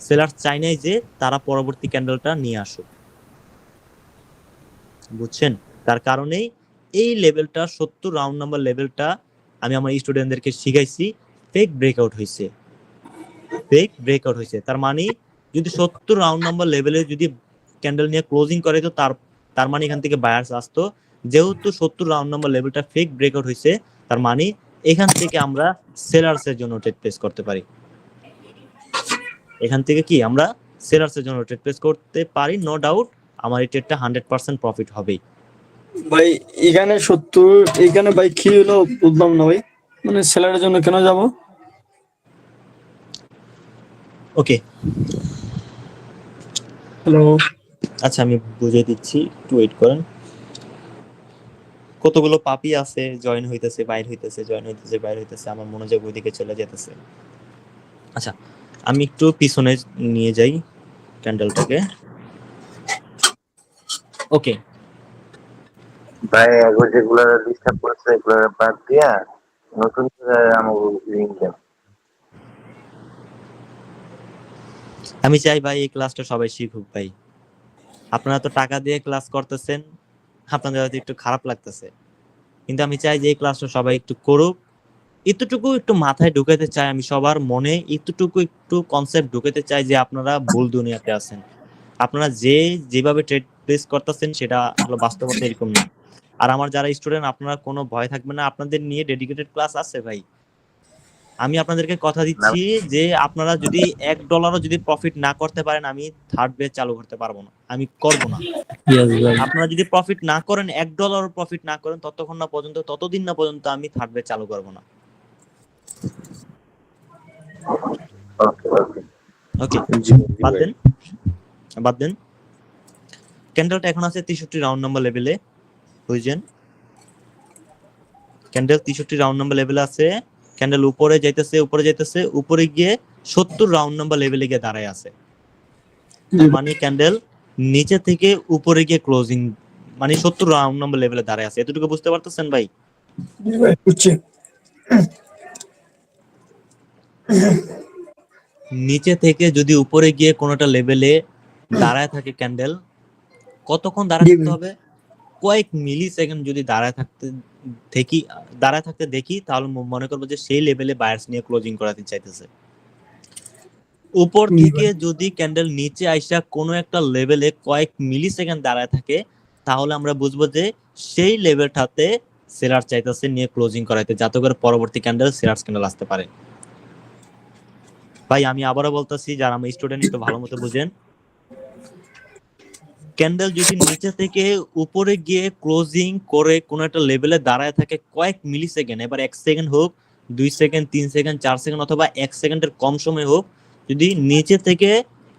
S1: সেলার্স চাই নাই যে তারা পরবর্তী ক্যান্ডেলটা নিয়ে আসুক, বুঝছেন? তার কারণেই এই লেভেলটা 70 রাউন্ড নাম্বার লেভেলটা আমি আমার স্টুডেন্টদেরকে শিখাইছি, ফেক ব্রেকআউট হয়েছে, ফেক ব্রেকআউট হয়েছে। তার মানে যদি 70 রাউন্ড নাম্বার লেভেলে যদি ক্যান্ডেল নিয়ে ক্লোজিং করে, তো তার মানে এখান থেকে বায়ার্স আসতো। যেহেতু 70 রাউন্ড নাম্বার লেভেলটা ফেক ব্রেকআউট হয়েছে, তার মানে এখান থেকে আমরা সেলার্সের জন্য ট্রেড প্লেস করতে পারি। এখান থেকে কি আমরা সেলার্সের জন্য ট্রেড প্লেস করতে পারি, নো ডাউট। আমার এই ট্রেডটা 100% প্রফিট হবেই।
S3: ভাই এখানে 70, এখানে ভাই কি হলো বুঝলাম না ভাই, মানে সেলারের জন্য কেন যাব?
S1: ওকে,
S3: হ্যালো,
S1: আচ্ছা আমি বুঝিয়ে দিচ্ছি, একটু ওয়েট করেন। কতগুলো পাপি আছে, জয়েন হইতেছে বাইর হইতেছে, জয়েন হইতেছে বাইর হইতেছে, আমার মনোযোগ ওইদিকে চলে যেতেছে। আচ্ছা, আমি একটু পিছনে নিয়ে যাই ক্যান্ডেলটাকে। ওকে,
S8: ভাই এগুলো যেগুলো ডিস্টার্ব করছে এগুলো বাদ দিয়া নতুন করে আমাকে লিঙ্ক দেন।
S1: আমি চাই ভাই এই ক্লাসটা সবাই শিখুক। ভাই আপনারা তো টাকা দিয়ে ক্লাস করতেছেন, আপনাদের হয়তো একটু খারাপ লাগতেছে, কিন্তু আমি চাই যে এই ক্লাসটা সবাই একটু করুক। এতটুকু একটু মাথায় ঢুকাতে চাই, আমি সবার মনে এতটুকু একটু কনসেপ্ট ঢুকাতে চাই যে আপনারা ভুল দুনিয়াতে আছেন। আপনারা যেভাবে ট্রেড প্লেস করতেছেন সেটা হলো বাস্তবতা এরকম না। আর আমার যারা স্টুডেন্ট, আপনারা কোনো ভয় থাকবে না, আপনাদের নিয়ে ডেডিকেটেড ক্লাস আছে ভাই। আমি আপনাদেরকে কথা দিচ্ছি যে আপনারা যদি $1 যদি প্রফিট না করতে পারেন, আমি থার্ড বেচ চালু করতে পারবো না, আমি করব না। আপনারা যদি প্রফিট না করেন, $1 প্রফিট না করেন, ততদিন না পর্যন্ত আমি থার্ড বেচ চালু করব না।
S8: ওকে ওকে
S1: ওকে, বাদ দেন। ক্যান্ডেলটা এখন আছে 63 রাউন্ড নাম্বার লেভেলে, বুঝছেন? ক্যান্ডেল 63 রাউন্ড নাম্বার লেভেলে আছে। ক্যান্ডেল উপরে যাইতেছে, উপরে গিয়ে 70 রাউন্ড নাম্বার লেভেলে গিয়ে দাঁড়ায় আছে। মানে ক্যান্ডেল নিচে থেকে উপরে গিয়ে ক্লোজিং, মানে 70 রাউন্ড নাম্বার লেভেলে দাঁড়ায় আছে। এতটুকু বুঝতে পারতেছেন ভাই? নিচে থেকে যদি উপরে গিয়ে কোনোটা লেভেলে দাঁড়ায় থাকে ক্যান্ডেল, কতক্ষণ দাঁড়ায় থাকতে হবে? কয়েক মিলি সেকেন্ড যদি দাঁড়ায় থাকতে দেখি, তাহলে মনে করবো যে সেই লেভেলে বায়ার্স নিয়ে ক্লোজিং করাতে চাইতেছে। উপর থেকে যদি ক্যান্ডেল নিচে আইসা কোনো একটা লেভেলে কয়েক মিলি সেকেন্ড দাঁড়ায় থাকে, তাহলে আমরা বুঝবো যে সেই লেভেলটাতে সেলার চাইতেছে নিয়ে ক্লোজিং করাইতে, যাতে করে পরবর্তী ক্যান্ডেল সেলার্স ক্যান্ডেল আসতে পারে। ভাই আমি আবারও বলতেছি, যারা আমার স্টুডেন্ট একটু ভালো মতো বুঝেন, ক্যান্ডেল যদি নিচে থেকে উপরে গিয়ে ক্লোজিং করে কোনো একটা লেভেলে দাঁড়ায় থাকে কয়েক মিলি সেকেন্ড, এবার 1 সেকেন্ড হোক, 2 সেকেন্ড, 3 সেকেন্ড, 4 সেকেন্ড অথবা 1 সেকেন্ডের কম সময় হোক, যদি নিচে থেকে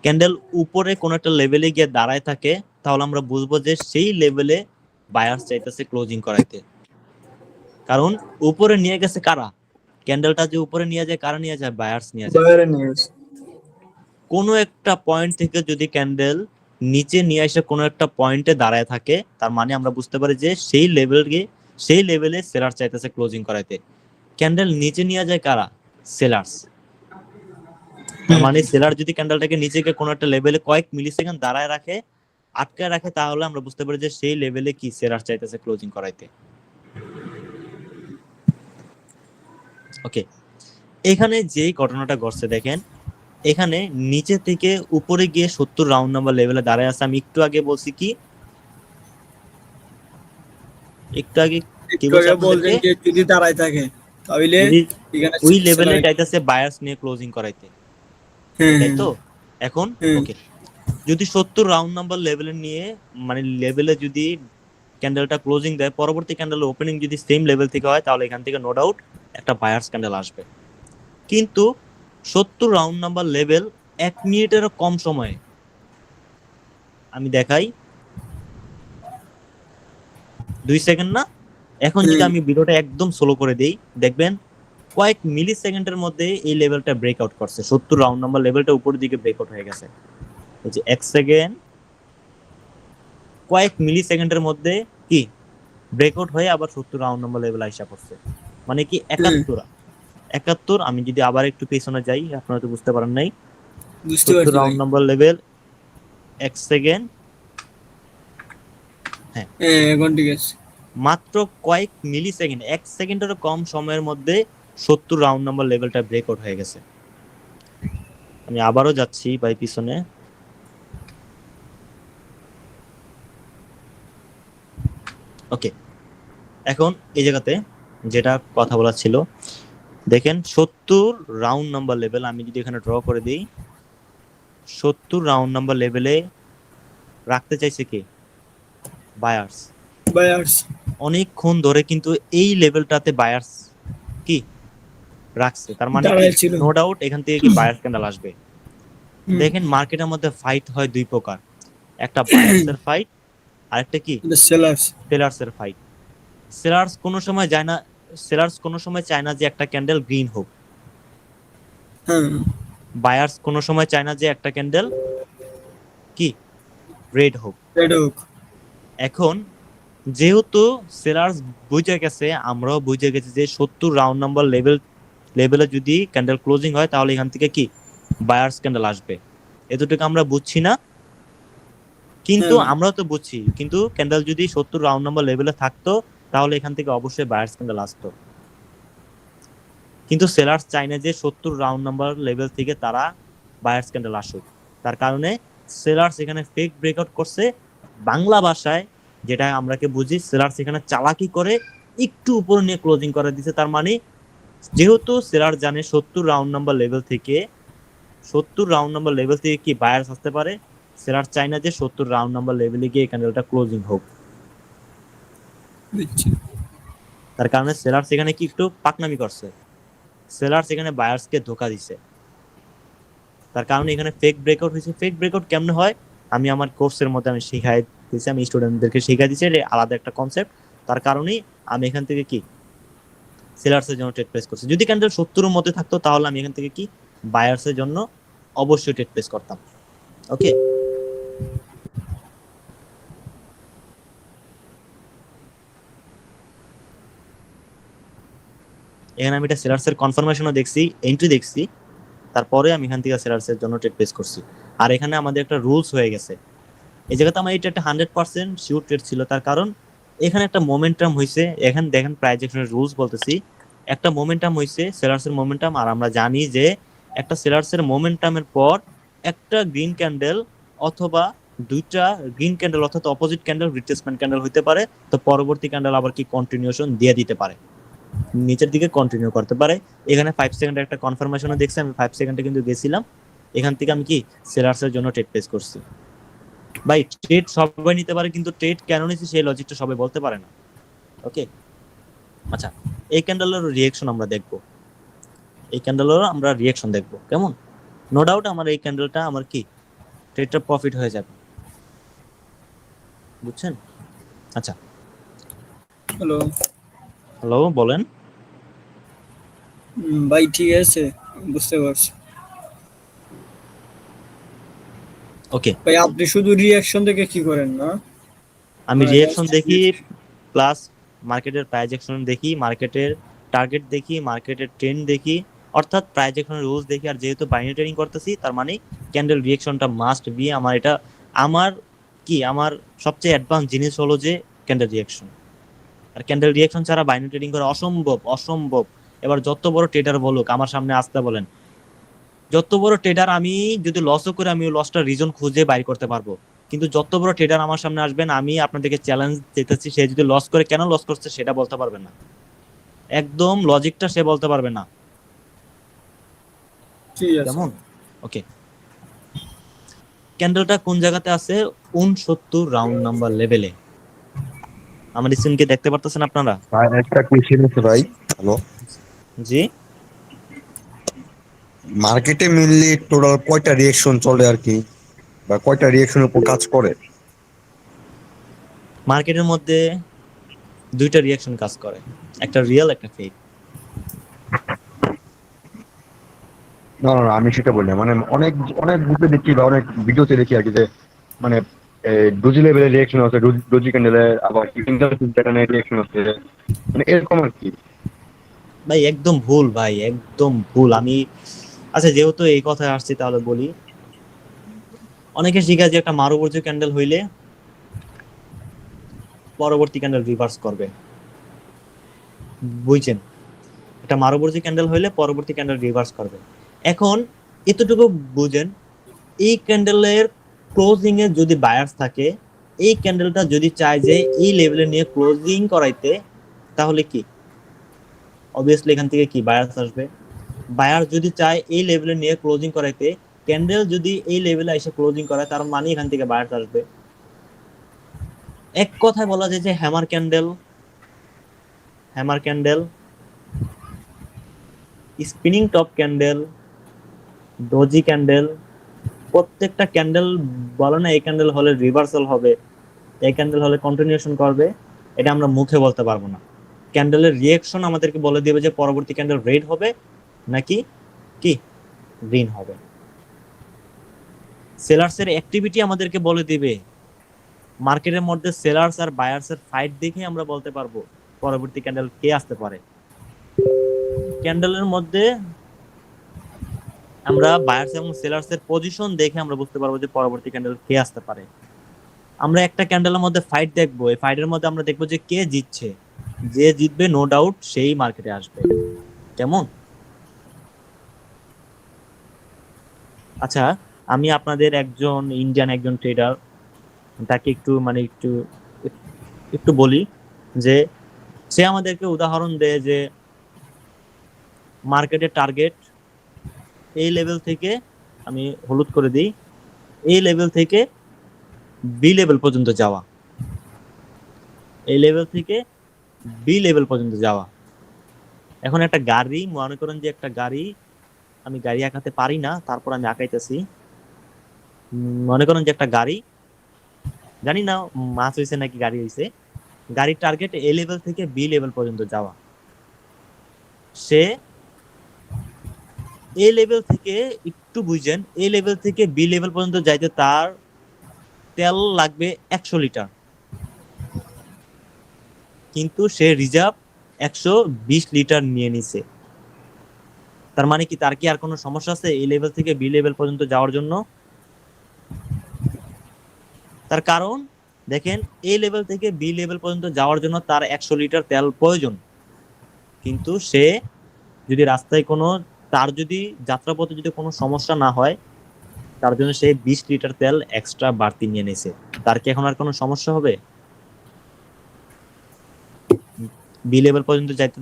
S1: ক্যান্ডেল উপরে কোনো একটা লেভেলে গিয়ে দাঁড়ায় থাকে, তাহলে আমরা বুঝবো যে সেই লেভেলে বায়ার্স চাইতেছে ক্লোজিং করাইতে। কারণ উপরে নিয়ে গেছে কারা? ক্যান্ডেলটা যে উপরে নিয়ে যায়, কারা নিয়ে যায়? বায়ার্স নিয়ে যায়। কোনো একটা পয়েন্ট থেকে যদি ক্যান্ডেল নিচে নিয়ে এসে কোনো একটা পয়েন্টে দাঁড়ায় থাকে, তার মানে আমরা বুঝতে পারি যে সেই লেভেলে সেলার চাইতেছে ক্লোজিং করাইতে। ক্যান্ডেল নিচে নিয়ে যায় কারা? সেলার্স। তার মানে সেলার যদি ক্যান্ডেলটাকে নিচে গিয়ে কোনো একটা লেভেলে কয়েক মিলি সেকেন্ড দাঁড়ায় রাখে, আটকায় রাখে, তাহলে আমরা বুঝতে পারি যে সেই লেভেলে কি সেলার চাইতেছে ক্লোজিং করাইতে। ওকে, এখানে যেই ঘটনাটা ঘটছে দেখেন, এখানে নিচে থেকে উপরে গিয়ে 70 রাউন্ড নাম্বার লেভেলে দাঁড়ায় আছে। আমি একটু আগে বলছি কি, একটু আগে কি বলছি
S3: বলছেন
S1: আপনাদেরকে,
S3: যে যদি দাঁড়ায় থাকে তাহলে
S1: যদি
S3: এখানে
S1: ওই লেভেলে
S3: seller-
S1: চাইতেছে বায়ার্স নিয়ে ক্লোজিং করাইতে,
S3: হ্যাঁ,
S1: তাই তো? এখন
S3: হ্যাঁ,
S1: ওকে, যদি 70 রাউন্ড নাম্বার লেভেলে নিয়ে মানে লেভেলে যদি ক্যান্ডেলটা ক্লোজিং দেয়, পরবর্তী ক্যান্ডেলের ওপেনিং যদি সেম লেভেল থেকে হয়, তাহলে এখান থেকে নো ডাউট একটা বায়ার্স ক্যান্ডেল আসবে। কিন্তু 70 রাউন্ড নাম্বার লেভেল 1 মিনিটেরও কম সময়ে, আমি দেখাই 2 সেকেন্ড না, এখন যদি আমি ভিডিওটা একদম স্লো করে দেই, দেখবেন কয়েক মিলি সেকেন্ডের মধ্যে এই লেভেলটা ব্রেকআউট করছে। 70 রাউন্ড নাম্বার লেভেলটা উপরের দিকে ব্রেকআউট হয়ে গেছে। এই যে 1 সেকেন্ড, কয়েক মিলি সেকেন্ডের মধ্যে কি ব্রেকআউট হয়ে আবার 70 রাউন্ড নাম্বার লেভেল আইসা পড়ছে। মানে কি 71। আমি যদি আবার একটু পেছনে যাই, আপনারা তো বুঝতে পারেন নাই।
S3: বুঝতে
S1: 70
S3: পারছি ভাই।
S1: রাউন্ড নাম্বার লেভেল 1 সেকেন্ড, হ্যাঁ
S3: হ্যাঁ, এখন ঠিক আছে।
S1: মাত্র কয়েক মিলি সেকেন্ড, 1 সেকেন্ডেরও কম সময়ের মধ্যে 70 রাউন্ড নাম্বার লেভেলটা ব্রেকআউট হয়ে গেছে। আমি আবারও যাচ্ছি ভাই পিছনে। ওকে, এখন এই জায়গাতে যেটা কথা বলা ছিল, দেখেন 70 রাউন্ড নাম্বার লেভেল আমি যদি এখানে ড্র করে দিই, 70 রাউন্ড নাম্বার লেভেলে রাখতে চাইছে কে? বায়ার্স।
S3: বায়ার্স
S1: অনেকক্ষণ ধরে কিন্তু এই লেভেলটাতে বায়ার্স কি রাখছে, তার মানে
S3: দাঁড়ায় ছিল।
S1: নো ডাউট এখান থেকে কি বায়ার্স ক্যান্ডেল আসবে। দেখেন মার্কেটের মধ্যে ফাইট হয় দুই প্রকার, একটা বায়ার্সের ফাইট আর একটা কি
S3: সেলার্স।
S1: সেলার্সের ফাইট। সেলার্স কোনো সময় চায় না যে একটা ক্যান্ডেল গ্রিন হোক,
S3: হ্যাঁ,
S1: বায়ার্স কোনো সময় চায় না যে একটা ক্যান্ডেল কি রেড হোক।
S3: রেড হোক।
S1: এখন যেহেতু সেলার্স বুঝে গেছে, আমরাও বুঝে গেছি যে 70 রাউন্ড নাম্বার লেভেলে যদি ক্যান্ডেল ক্লোজিং হয়, তাহলে এখান থেকে কি বায়ার্স ক্যান্ডেল আসবে। এতটুকু আমরা বুঝছি না? কিন্তু আমরা তো বুঝছি, কিন্তু ক্যান্ডেল যদি 70 রাউন্ড নাম্বার লেভেলে থাকতো, তাহলে এখান থেকে অবশ্যই বায়ার্স ক্যান্ডেল আসতো। কিন্তু সেলার্স চায় না যে 70 রাউন্ড নাম্বার লেভেল থেকে তারা বায়ার্স ক্যান্ডেল আসুক, তার কারণে সেলার্স এখানে ফেক ব্রেকআউট করছে। বাংলা ভাষায় যেটা আমরাকে বুঝি, সেলার্স এখানে চালাকি করে একটু উপরে নিয়ে ক্লোজিং করে দিছে। তার মানে যেহেতু সেলার জানে 70 রাউন্ড নাম্বার লেভেল থেকে কি বায়ার্স আসতে পারে, সেলার চায় না যে 70 রাউন্ড নাম্বার লেভেলে গিয়ে ক্যান্ডেলটা ক্লোজিং হোক। তার কারণে সেলার সেখানে কি একটু পাকনামি করছে, সেলার সেখানে বায়ার্সকে ধোকা দিছে। তার কারণে এখানে ফেক ব্রেকআউট হয়েছে। ফেক ব্রেকআউট কেমনে হয় আমি আমার কোর্সের মধ্যে আমি শিখাই দিয়েছি, আমি স্টুডেন্টদেরকে শিখাই দিয়েছি, এটা আলাদা একটা কনসেপ্ট। তার কারণেই আমি এখান থেকে কি সেলার্সের জন্য ট্রেড প্লেস করছি। যদি ক্যান্ডেল 70 এর মধ্যে থাকতো, তাহলে আমি এখান থেকে কি বায়ার্সের জন্য অবশ্যই ট্রেড প্লেস করতাম। ওকে, এখানে আমি এটা সেলার্সের কনফার্মেশনও দেখছি, এন্ট্রি দেখছি, তারপরে আমি এখান থেকে সেলার্সের জন্য ট্রেড প্লেস করছি। আর এখানে আমাদের একটা রুলস হয়ে গেছে, এই জায়গাতে আমার এটা একটা 100% শিওর ট্রেড ছিল। তার কারণ এখানে একটা মোমেন্টাম হয়েছে। এখানে দেখেন প্রাইস অ্যাকশনের রুলস বলতেছি, একটা মোমেন্টাম হয়েছে সেলার্সের মোমেন্টাম। আর আমরা জানি যে একটা সেলার্সের মোমেন্টামের পর একটা গ্রিন ক্যান্ডেল অথবা দুইটা গ্রিন ক্যান্ডেল অর্থাৎ অপোজিট ক্যান্ডেল রিট্রেসমেন্ট ক্যান্ডেল হতে পারে। তো পরবর্তী ক্যান্ডেল আবার কি কন্টিনিউশন দিয়ে দিতে পারে, নিচের দিকে কন্টিনিউ করতে পারে। এখানে 5 সেকেন্ডের একটা কনফার্মেশনও দেখছি, আমি 5 সেকেন্ডে কিন্তু গেছিলাম। এখান থেকে আমি কি সেলার্সের জন্য ট্রেড প্লেস করছি। ভাই ট্রেড সবাই নিতে পারে, কিন্তু ট্রেড কেন নিচ্ছে সেই লজিকটা সবাই বলতে পারে না। ওকে, আচ্ছা, এই ক্যান্ডেলের রিঅ্যাকশন আমরা দেখব, কেমন? নো ডাউট আমার এই ক্যান্ডেলটা আমার কি ট্রেডটা প্রফিট হয়ে যাবে, বুঝছেন? আচ্ছা, হ্যালো বলেন।
S3: ভাই ঠিক আছে, বুঝতে পারছি।
S1: ওকে,
S3: ভাই আপনি শুধু রিয়াকশন দেখে কি করেন না?
S1: আমি
S3: মানে
S1: রিঅ্যাকশন দেখি, প্লাস মার্কেটের প্রাইস অ্যাকশন দেখি, মার্কেটের টার্গেট দেখি, মার্কেটের ট্রেন্ড দেখি, অর্থাৎ প্রাইস অ্যাকশনের রুলস দেখি। আর যেহেতু বাইনারি ট্রেডিং করতেছি, তার মানে ক্যান্ডেল রিঅ্যাকশনটা মাস্ট বি আমার। এটা আমার আমার সবচেয়ে অ্যাডভান্স জিনিস হলো যে ক্যান্ডেল রিঅ্যাকশন। আর ক্যান্ডেল রিঅ্যাকশন ছাড়া বাইনারি ট্রেডিং করা অসম্ভব, অসম্ভব। এবার যত বড় ট্রেডার বলুক, আমার সামনে আসতে বলেন, যত বড় ট্রেডার, আমি যদি লসও করে আমি ওই লসটার রিজন খুঁজে বাইর করতে পারবো। কিন্তু যত বড় ট্রেডার আমার সামনে আসবেন, আমি আপনাদেরকে চ্যালেঞ্জ দিতেছি, সে যদি লস করে কেন লস করছে সেটা বলতে পারবে না, একদম লজিকটা সে বলতে পারবে না।
S3: ঠিক আছে।
S1: কেমন? ওকে, ক্যান্ডেলটা কোন জায়গাতে আছে? 69 রাউন্ড নাম্বার লেভেলে। আমার স্ক্রিনকে দেখতে পারতেছেন আপনারা?
S9: ভাই একটা কোয়েশ্চেন আছে ভাই। হ্যালো,
S1: জি।
S9: মার্কেটে মেইনলি টোটাল কয়টা রিঅ্যাকশন চলে আর কি, বা কয়টা রিঅ্যাকশনের উপর কাজ করে?
S1: মার্কেটের মধ্যে দুইটা রিঅ্যাকশন কাজ করে, একটা রিয়েল, একটা ফেক।
S9: না না না, আমি সেটা বলি না। মানে অনেক অনেক গ্রুপে দেখি বা অনেক ভিডিওতে দেখি আর কি যে মানে ডোজি লেভেলের রিঅ্যাকশন আছে, ডোজি ক্যান্ডেলের, আবার ইন্টারনেট প্যাটার্নের রিঅ্যাকশন আছে, মানে এরকম আর কি।
S1: ভাই একদম ভুল, ভাই একদম ভুল। আমি আচ্ছা, যেহেতু এই কথায় আসছি তাহলে বলি। অনেকে শিখা যে একটা মারুবর্জ্য ক্যান্ডেল হইলে পরবর্তী ক্যান্ডেল রিভার্স করবে, বুঝছেন? একটা মারুবর্জ্য ক্যান্ডেল হইলে পরবর্তী ক্যান্ডেল রিভার্স করবে। এখন এতটুকু বুঝেন, এই ক্যান্ডেলের ক্লোজিং এ যদি বায়ার্স থাকে, এই ক্যান্ডেলটা যদি চায় যে এই লেভেলে নিয়ে ক্লোজিং করাইতে, তাহলে কি অবভিয়াসলি এখান থেকে কি বায়ার্স আসবে। বায়ার যদি চায় এই লেভেলে নিয়ে ক্লোজিং করাইতে, ক্যান্ডেল যদি এই লেভেলে এসে ক্লোজিং করায়, তার মানে এখান থেকে বায়ার্স আসবে। এক কথায় বলা যায় যে hammer candle, hammer candle, spinning top candle, doji candle, প্রত্যেকটা ক্যান্ডেল বলে না এই ক্যান্ডেল হলে রিভার্সাল হবে, এই ক্যান্ডেল হলে কন্টিনিউশন করবে, এটা আমরা মুখে বলতে পারবো না। ক্যান্ডেলের রিঅ্যাকশন আমাদেরকে বলে দিবে যে পরবর্তী ক্যান্ডেল রেড হবে নাকি কি গ্রিন হবে। সেলার্স এর অ্যাক্টিভিটি আমাদেরকে বলে দিবে। মার্কেটের মধ্যে সেলার্স আর বায়ার্স এর ফাইট দেখে আমরা বলতে পারবো পরবর্তী ক্যান্ডেল কে আসতে পারে। ক্যান্ডেলের মধ্যে আমরা বায়ার্স এবং সেলার্স এর পজিশন দেখে আমরা বুঝতে পারবো যে পরবর্তী ক্যান্ডেল কে আসতে পারে। আমরা একটা ক্যান্ডেলের মধ্যে ফাইট দেখবো, এই ফাইটের মধ্যে আমরা দেখবো যে কে জিতছে, যে জিতবে নো ডাউট সেই মার্কেটে আসবে। কেমন? আচ্ছা, আমি আপনাদের একজন ইন্ডিয়ান একজন ট্রেডার, তাকে একটু মানে একটু একটু বলি যে সে আমাদেরকে উদাহরণ দেয় যে মার্কেটের টার্গেট এই লেভেল থেকে, আমি হলুদ করে দিই, এই লেভেল থেকে বি লেভেল পর্যন্ত যাওয়া, এই লেভেল থেকে বি লেভেল পর্যন্ত যাওয়া। এখন একটা গাড়ি, মনে করেন যে একটা গাড়ি, আমি গাড়ি আঁকাতে পারি না, তারপর আমি আঁকাইতেছি। মনে করেন যে একটা গাড়ি, জানি না মাছ হয়েছে নাকি গাড়ি হয়েছে, গাড়ির টার্গেট এ লেভেল থেকে বি লেভেল পর্যন্ত যাওয়া। সে এ লেভেল থেকে, একটু বুঝেন, এ লেভেল থেকে বি লেভেল পর্যন্ত যাইতে তার তেল লাগবে 100 লিটার, কিন্তু সে রিজার্ভ 120 লিটার নিয়ে নিছে। তার মানে কি তার কি আর কোনো সমস্যা আছে এই লেভেল থেকে বি লেভেল পর্যন্ত যাওয়ার জন্য? তার কারণ দেখেন, এই লেভেল থেকে বি লেভেল পর্যন্ত যাওয়ার জন্য তার 100 লিটার তেল প্রয়োজন, কিন্তু সে যদি রাস্তায় কোনো, তার যদি যাত্রাপথে যদি কোনো সমস্যা না হয়, তার জন্য সে 20 লিটার তেল এক্সট্রা বাড়তি নিয়ে নিয়েছে, তার কি এখন আর কোনো সমস্যা হবে? বি লেভেল পর্যন্ত যাইতে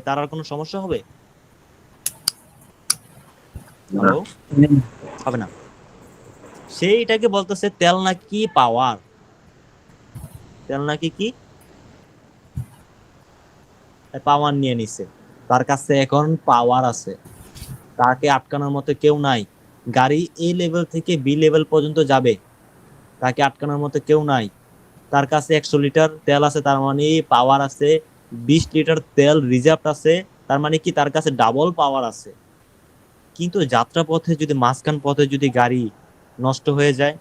S1: তার আর কোনো সমস্যা হবে? হ্যালো, হবে না। সেইটাকে বলতেছে তেল নাকি পাওয়ার, তেল নাকি কি পাওয়ার নিয়ে নিছে, তার কাছে এখন পাওয়ার আছে, তাকে আটকানোর মতো কেউ নাই। গাড়ি এ লেভেল থেকে বি লেভেল পর্যন্ত যাবে, তাকে আটকানোর মতো কেউ নাই। তার কাছে 100 লিটার তেল আছে, তার মানে পাওয়ার আছে, 20 লিটার তেল রিজার্ভ আছে, তার মানে কি তার কাছে ডাবল পাওয়ার আছে। কিন্তু যাত্রা পথে যদি, মাঝখান পথে যদি গাড়ি নষ্ট হয়ে যায়,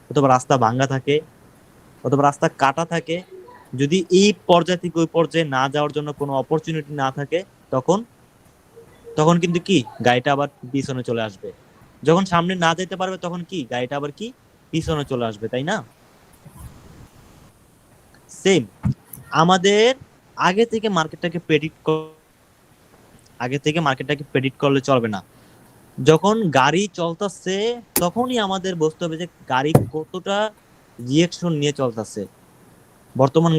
S1: অথবা রাস্তা ভাঙ্গা থাকে, অথবা রাস্তা কাটা থাকে, যদি এই পর্যায় থেকে ওই পর্যায়ে না যাওয়ার জন্য কোনো অপরচুনিটি না থাকে, তখন তখন কিন্তু কি গাড়িটা আবার পিছনে চলে আসবে। যখন সামনে না যেতে পারবে তখন কি গাড়িটা আবার কি পিছনে চলে আসবে, তাই না? সেম আমাদের আগে থেকে মার্কেটটাকে প্রেডিক্ট করলে চলবে না। যখন গাড়ি চলতেছে তখনই আমাদের বুঝতে হবে যে গাড়ি কতটা রিয়েকশন নিয়ে চলতেছে। বর্তমান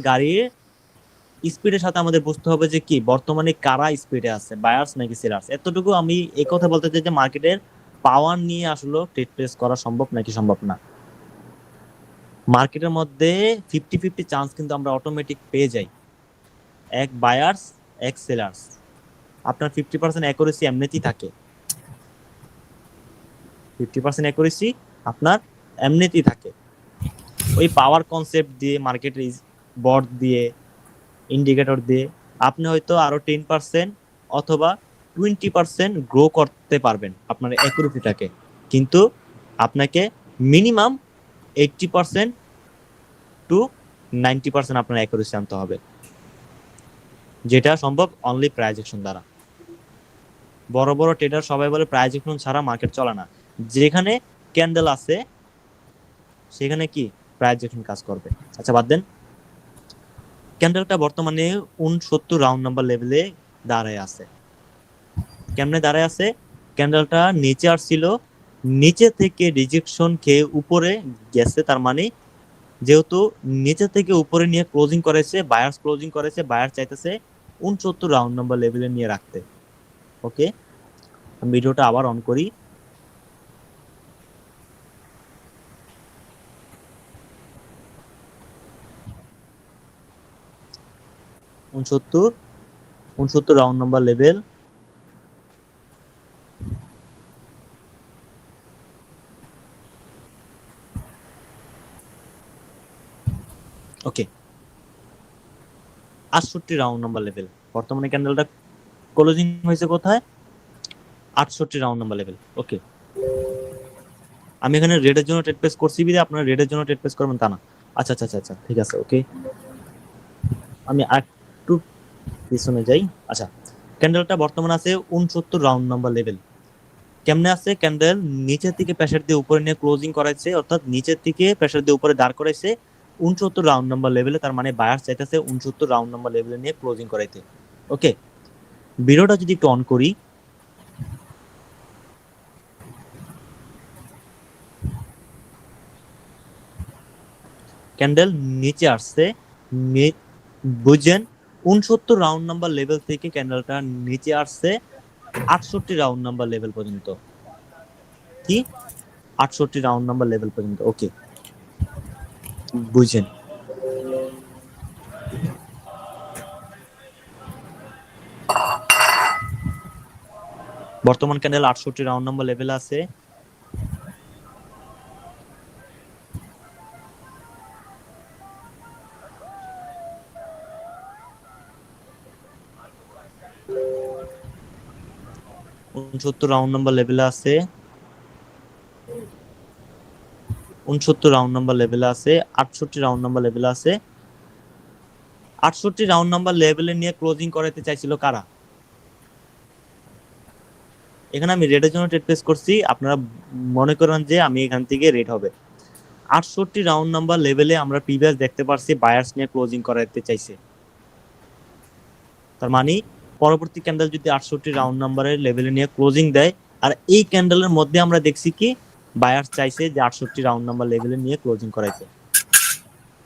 S1: গাড়ির স্পিডের সাথে আমাদের বুঝতে হবে যে কি বর্তমানে কারা স্পিডে আছে, বায়ার্স নাকি সেলার্স। এতটুকু আমি এই কথা বলতে চাই যে মার্কেটের পাওয়ার নিয়ে আসলে ট্রেড প্লেস করা সম্ভব নাকি সম্ভব না। মার্কেটের মধ্যে 50-50 চান্স কিন্তু আমরা অটোমেটিক পেয়ে যাই, এক বায়ার্স এক সেলার্স। আপনার 50% অ্যাকুরেসি এমনিতেই থাকে, 50% অ্যাকুরেসি আপনার এমনিতেই থাকে। ওই পাওয়ার কনসেপ্ট দিয়ে, মার্কেটের বট দিয়ে, ইন্ডিকেটর দিয়ে আপনি হয়তো আরো 10% অথবা 20% গ্রো করতে পারবেন আপনার অ্যাকুরেসিটাকে, কিন্তু আপনাকে মিনিমাম 80% টু 90% আপনার অ্যাকুরেসি আনতে হবে, যেটা সম্ভব অনলি প্রাইস অ্যাকশন দ্বারা। বড় বড় ট্রেডার সবাই বলে প্রাইস অ্যাকশন ছাড়া মার্কেট চলে না। যেখানে ক্যান্ডেল আছে সেখানে কি প্রাইস অ্যাকশন কাজ করবে। আচ্ছা বাদ দেন, ক্যান্ডেলটা বর্তমানে 69 রাউন্ড নাম্বার লেভেলে দাঁড়ায় আছে। কেমনে দাঁড়ায় আছে? ক্যান্ডেলটা নিচে আসছিল, নিচে থেকে রিজেকশন খেয়ে উপরে গেছে। তার মানে যেহেতু নিচে থেকে উপরে নিয়ে ক্লোজিং করেছে, বায়ার্স ক্লোজিং করেছে, বায়ার চাইতেছে 69 রাউন্ড নাম্বার লেভেলে নিয়ে রাখতে। ওকে, আমি ভিডিওটা আবার অন করি। উনসত্তর রাউন্ড নাম্বার লেভেল। ওকে, 68 রাউন্ড নাম্বার লেভেল। বর্তমানে ক্যান্ডেলটা ক্লোজিং হয়েছে কোথায়? 68 রাউন্ড নাম্বার লেভেল। ওকে, আমি এখানে রেডের জন্য ট্রেড প্লেস করছি বিধে আপনারা রেডের জন্য ট্রেড প্লেস করবেন তা না। আচ্ছা আচ্ছা আচ্ছা, ঠিক আছে। ওকে, আমি একটু পিছনে যাই। আচ্ছা, ক্যান্ডেলটা বর্তমানে আছে 69 রাউন্ড নাম্বার লেভেল। কেমনে আছে? ক্যান্ডেল নিচের থেকে প্রেসার দিয়ে উপরে নিয়ে ক্লোজিং করাইছে, অর্থাৎ নিচের থেকে প্রেসার দিয়ে উপরে দাঁড় করাইছে 69 রাউন্ড নাম্বার লেভেলে। তার মানে বায়ার চাইতেছে 69 রাউন্ড নাম্বার লেভেলে নিয়ে ক্লোজিং করাইতে। ওকে, ভিডিওটা যদি একটু অন করি, ক্যান্ডেল নিচে আসছে, বুঝেন 69 রাউন্ড নাম্বার লেভেল থেকে ক্যান্ডেলটা নিচে আসছে 68 রাউন্ড নাম্বার লেভেল পর্যন্ত। কি 68 রাউন্ড নাম্বার লেভেল পর্যন্ত। ওকে, বুঝেন। বর্তমান ক্যান্ডেল 68 রাউন্ড নাম্বার লেভেল আছে। রাউন্ড নাম্বার লেভেলে আছে, 69 রাউন্ড নাম্বার লেভেলে আছে, 68 রাউন্ড নাম্বার লেভেলে আছে। 68 রাউন্ড নাম্বার লেভেলে নিয়ে ক্লোজিং করাতে চাইছিল কারা? এখানে আমি রেডের জন্য ট্রেড প্লেস করছি, আপনারা মনে করেন যে আমি এখান থেকে রেড হবে। 68 রাউন্ড নাম্বার লেভেলে আমরা প্রিভিয়াস দেখতে পারছি বায়ার্স নিয়ে ক্লোজিং করাতে চাইছে। তার মানে পরবর্তী ক্যান্ডেল যদি 68 রাউন্ড নাম্বারের লেভেলে নিয়ে ক্লোজিং দেয়, আর এই ক্যান্ডেলের মধ্যে আমরা দেখছি কি বায়ার্স চাইছে যে 68 রাউন্ড নাম্বার লেভেলে নিয়ে ক্লোজিং করাইতে।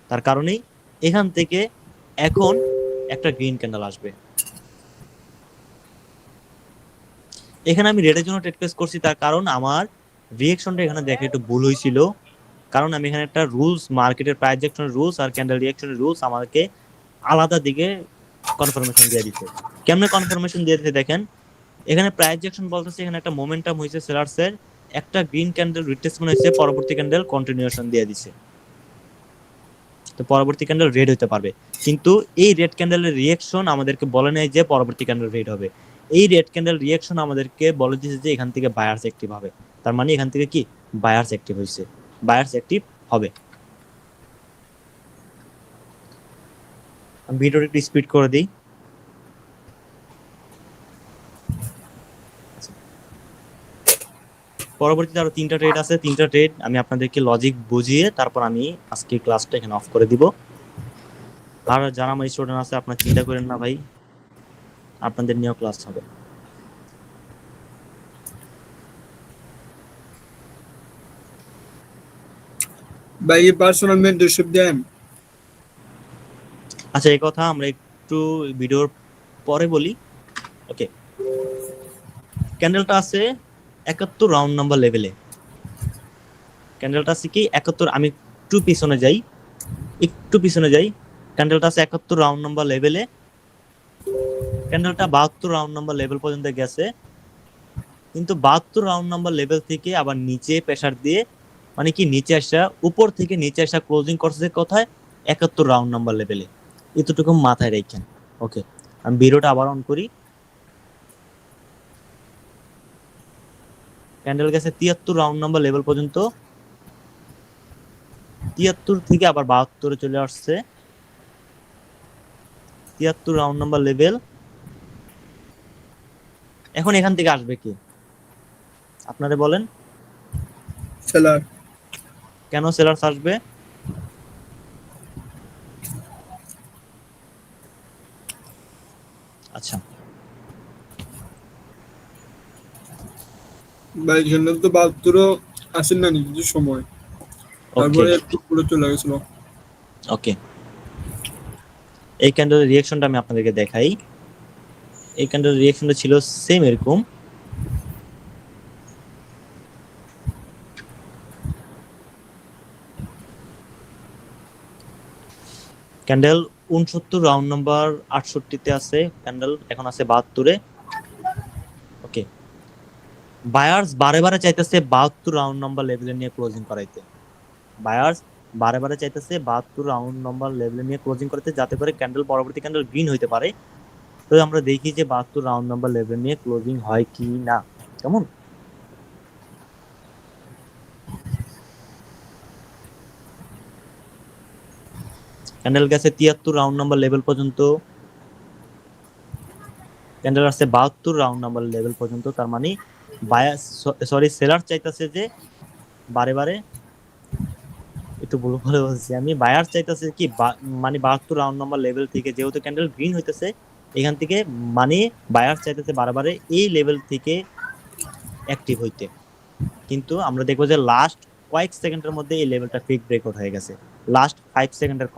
S1: তার কারণেই এখান থেকে এখন একটা গ্রিন ক্যান্ডেল আসবে। এখানে আমি রেডের জন্য ট্রেড প্লেস করছি, তার কারণ আমার রিঅ্যাকশনটা এখানে দেখে একটু ভুল হয়েছিল। কারণ আমি এখানে একটা রুলস, মার্কেটের প্রাইস অ্যাকশনের রুলস আর ক্যান্ডেল রিঅ্যাকশনের রুলস আমাকে আলাদা দিকে কনফার্মেশন দিয়ে দিচ্ছে। কেমনে কনফার্মেশন দিয়ে দিতে দেখেন, এখানে প্রাইস অ্যাকশন বলতেছে এখানে একটা মোমেন্টাম হয়েছে সেলার্সের, একটা গ্রিন ক্যান্ডেল রিট্রেসমেন্ট হয়েছে, পরবর্তী ক্যান্ডেল কন্টিনিউয়েশন দিয়ে দিছে। তো পরবর্তী ক্যান্ডেল রেড হতে পারবে, কিন্তু এই রেড ক্যান্ডেলের রিঅ্যাকশন আমাদেরকে বলে নাই যে পরবর্তী ক্যান্ডেল রেড হবে। এই রেড ক্যান্ডেল রিঅ্যাকশন আমাদেরকে বলে দিয়েছে যে এখান থেকে বায়ার্স অ্যাক্টিভ হবে। তার মানে এখান থেকে কি বায়ার্স অ্যাক্টিভ হয়েছে, বায়ার্স অ্যাক্টিভ হবে। আমি ভিডিওটা একটু স্পিড করে দিই। পরবর্তীতে আরো 3টা ট্রেড আছে, 3টা ট্রেড আমি আপনাদেরকে লজিক বুঝিয়ে তারপর আমি আজকে ক্লাসটা এখানে অফ করে দিব। আর যারা আমার স্টুডেন্ট আছে আপনারা চিন্তা করেন না ভাই, আপনাদের নিয়েও ক্লাস হবে।
S3: ভাই পার্সোনাল মেন্টরশিপ দেন।
S1: আচ্ছা, এই কথা আমরা একটু ভিডিওর পরে বলি। ওকে, ক্যান্ডেলটা আছে 71 রাউন্ড নাম্বার লেভেলে। ক্যান্ডেলটা আছে কি 71, আমি একটু পিছনে যাই, ক্যান্ডেলটা আছে 71 রাউন্ড নাম্বার লেভেলে। ক্যান্ডেলটা 72 রাউন্ড নাম্বার লেভেল পর্যন্ত গেছে, কিন্তু 72 রাউন্ড নাম্বার লেভেল থেকে আবার নিচে প্রেসার দিয়ে, মানে কি নিচে আসা, উপর থেকে নিচে আসা ক্লোজিং করছে কোথায়, 71 রাউন্ড নাম্বার লেভেলে। এতটুকু মাথায় রাখেন। ওকে, আমি ভিডিওটা আবার অন করি। ক্যান্ডেল গেছে 73 রাউন্ড নাম্বার লেভেল পর্যন্ত, 73 থেকে আবার 72 চলে আসছে। 73 রাউন্ড নাম্বার লেভেল। এখন এখান থেকে আসবে কি আপনারা বলেন?
S3: সেলার।
S1: কেন সেলার্স আসবে? আচ্ছা,
S3: ভাই ক্যান্ডেল তো 72 আসেন না নিজের সময়, তারপরে একটু পুরো চলে গেছিল।
S1: ওকে, এই ক্যান্ডেলের রিঅ্যাকশনটা আমি আপনাদেরকে দেখাই। এই ক্যান্ডেলের রিঅ্যাকশনটা ছিল সেম এরকম। ক্যান্ডেল 69 রাউন্ড নাম্বার 68 আছে, ক্যান্ডেল এখন আছে 72-এ। ওকে, বায়ার্স বারে বারে চাইতেছে 72 রাউন্ড নাম্বার লেভেলে নিয়ে ক্লোজিং করাইতে। বায়ার্স বারে বারে চাইতেছে 72 রাউন্ড নাম্বার লেভেলে নিয়ে ক্লোজিং করতে, যাতে করে ক্যান্ডেল পরবর্তী ক্যান্ডেল গ্রিন হইতে পারে। তো আমরা দেখি যে 72 রাউন্ড নাম্বার লেভেল নিয়ে ক্লোজিং হয় কি না। কেমন? ক্যান্ডেল গেছে 73 রাউন্ড নাম্বার লেভেল পর্যন্ত, ক্যান্ডেল আসছে 72 রাউন্ড নাম্বার লেভেল পর্যন্ত। তার মানে সেলার চাইতেছে যে বারে বারে, একটু ভুল করে বলছি আমি, বায়ার চাইতেছে কি মানে 72 রাউন্ড নাম্বার লেভেল থেকে, যেহেতু ক্যান্ডেল গ্রিন হইতেছে এখান থেকে, মানে বায়ার চাইতেছে বারে এই লেভেল থেকে অ্যাক্টিভ হইতে। কিন্তু আমরা দেখবো যে লাস্ট কয়েক সেকেন্ডের মধ্যে এই লেভেলটা ফিক ব্রেকআউট হয়ে গেছে। লাস্ট 5 সেকেন্ডের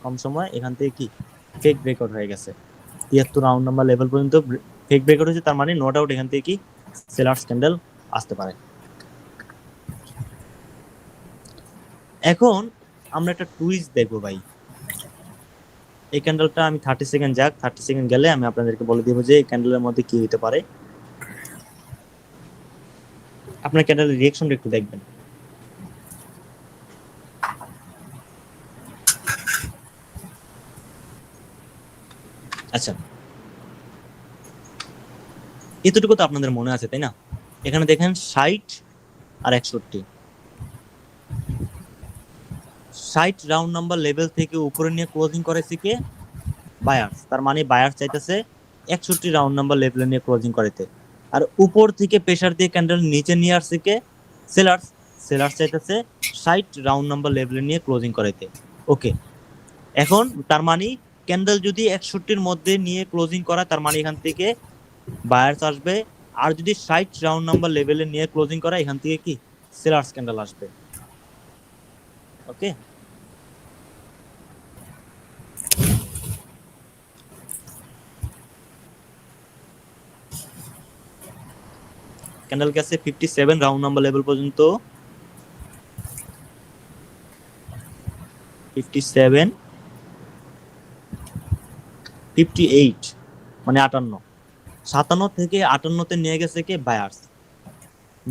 S1: কম সময় এখান থেকে কি ফেক ব্রেকআউট হয়ে গেছে। 73 রাউন্ড নাম্বার লেভেল পর্যন্ত ফেক ব্রেকআউট হয়েছে, তার মানে নো ডাউট এখান থেকে কি সেলার্স ক্যান্ডেল আসতে পারে। এখন আমরা একটা টুইস্ট দেখবো ভাই। এই ক্যান্ডেলটা আমি 30 সেকেন্ড যাক, 30 সেকেন্ড গেলে আমি আপনাদেরকে বলে দিব যে এই ক্যান্ডেলের মধ্যে কি হতে পারে। আপনার ক্যান্ডেলের রিঅ্যাকশনটা একটু দেখবেন। আচ্ছা, এতটুকু তো আপনাদের মনে আছে তাই না? এখানে দেখেন 60 আর 61, 60 রাউন্ড নাম্বার লেভেল থেকে উপরে নিয়ে ক্লোজিং করেছে কে? বায়ার্স। তার মানে বায়ার্স চাইতেছে 61 রাউন্ড নাম্বার লেভেলে নিয়ে ক্লোজিং করাইতে। আর উপর থেকে প্রেসার দিয়ে ক্যান্ডেল নিচে নিয়ে আসছে কে? সেলার্স চাইতেছে 60 রাউন্ড নাম্বার লেভেলে নিয়ে ক্লোজিং করাইতে। ওকে, এখন তার মানে ক্যান্ডেল যদি 61-র মধ্যে নিয়ে ক্লোজিং করা, তার মানে এখান থেকে বায়ার্স আসবে। আর যদি 60 রাউন্ড নাম্বার লেভেলে নিয়ে ক্লোজিং করা, এখান থেকে কি সেলার্স ক্যান্ডেল আসবে। ওকে, ক্যান্ডেল গেছে 57 রাউন্ড নাম্বার লেভেল পর্যন্ত, 57, 58 মানে 58, 57 থেকে 58-তে নিয়ে গেছে কে? বায়ার্স।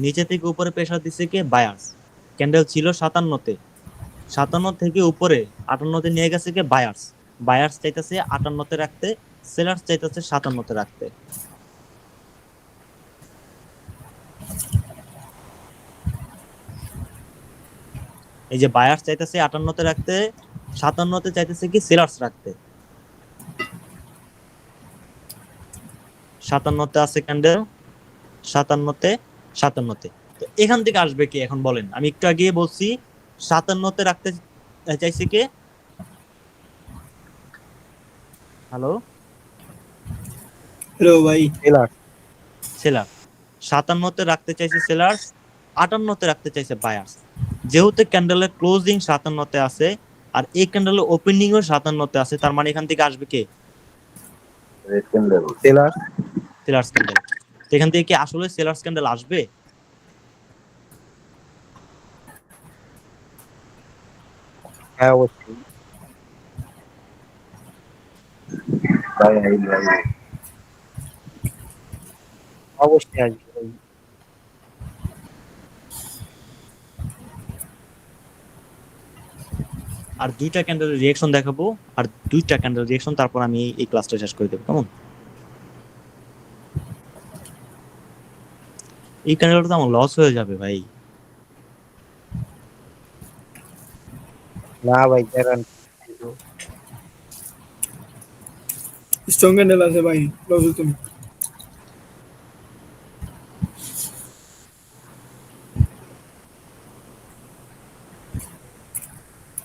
S1: নিচে থেকে উপরে প্রেসার দিচ্ছে কে? বায়ার্স। ক্যান্ডেল ছিল 57-তে, 57 থেকে উপরে 58-তে নিয়ে গেছে কে? বায়ার্স চাইতেছে 58-তে রাখতে, সেলার্স চাইতেছে 57-তে রাখতে। এই যে বায়ার্স চাইতেছে 58-তে রাখতে, 57-তে চাইতেছে কি সেলার্স রাখতে। 57-তে আছে ক্যান্ডেল, 57-তে, 57-তে। তো এখান থেকে আসবে কি এখন বলেন? আমি একটু আগে বলছি 57-তে রাখতে চাইছে কে? হ্যালো,
S3: হ্যালো ভাই।
S1: সেলার। 57-তে রাখতে চাইছে সেলার্স, 58-তে রাখতে চাইছে বায়ার্স। যেহেতু ক্যান্ডেলের ক্লোজিং 57-তে আছে আর এই ক্যান্ডেলের ওপেনিংও 57-তে আছে, তার মানে এখান থেকে আসবে কে?
S8: Red candle.
S1: Sellers candle. তো এখান থেকে কি আসলে সেলার্স ক্যান্ডেল আসবে?
S2: হ্যাঁ অবশ্যই।
S8: ভাই ভাই
S2: অবশ্যই আসবে ভাই।
S1: আর দুইটা ক্যান্ডেলের রিঅ্যাকশন দেখাবো, আর দুইটা ক্যান্ডেল রিঅ্যাকশন, তারপর আমি এই ক্লাসটা শেষ করে দেবো। কেমন? এই ক্যান্ডেলটা তো আমার লস হয়ে যাবে ভাই।
S2: না ভাই গ্যারান্টি।
S3: স্ট্রং ক্যান্ডেল আছে ভাই, লস তুমি।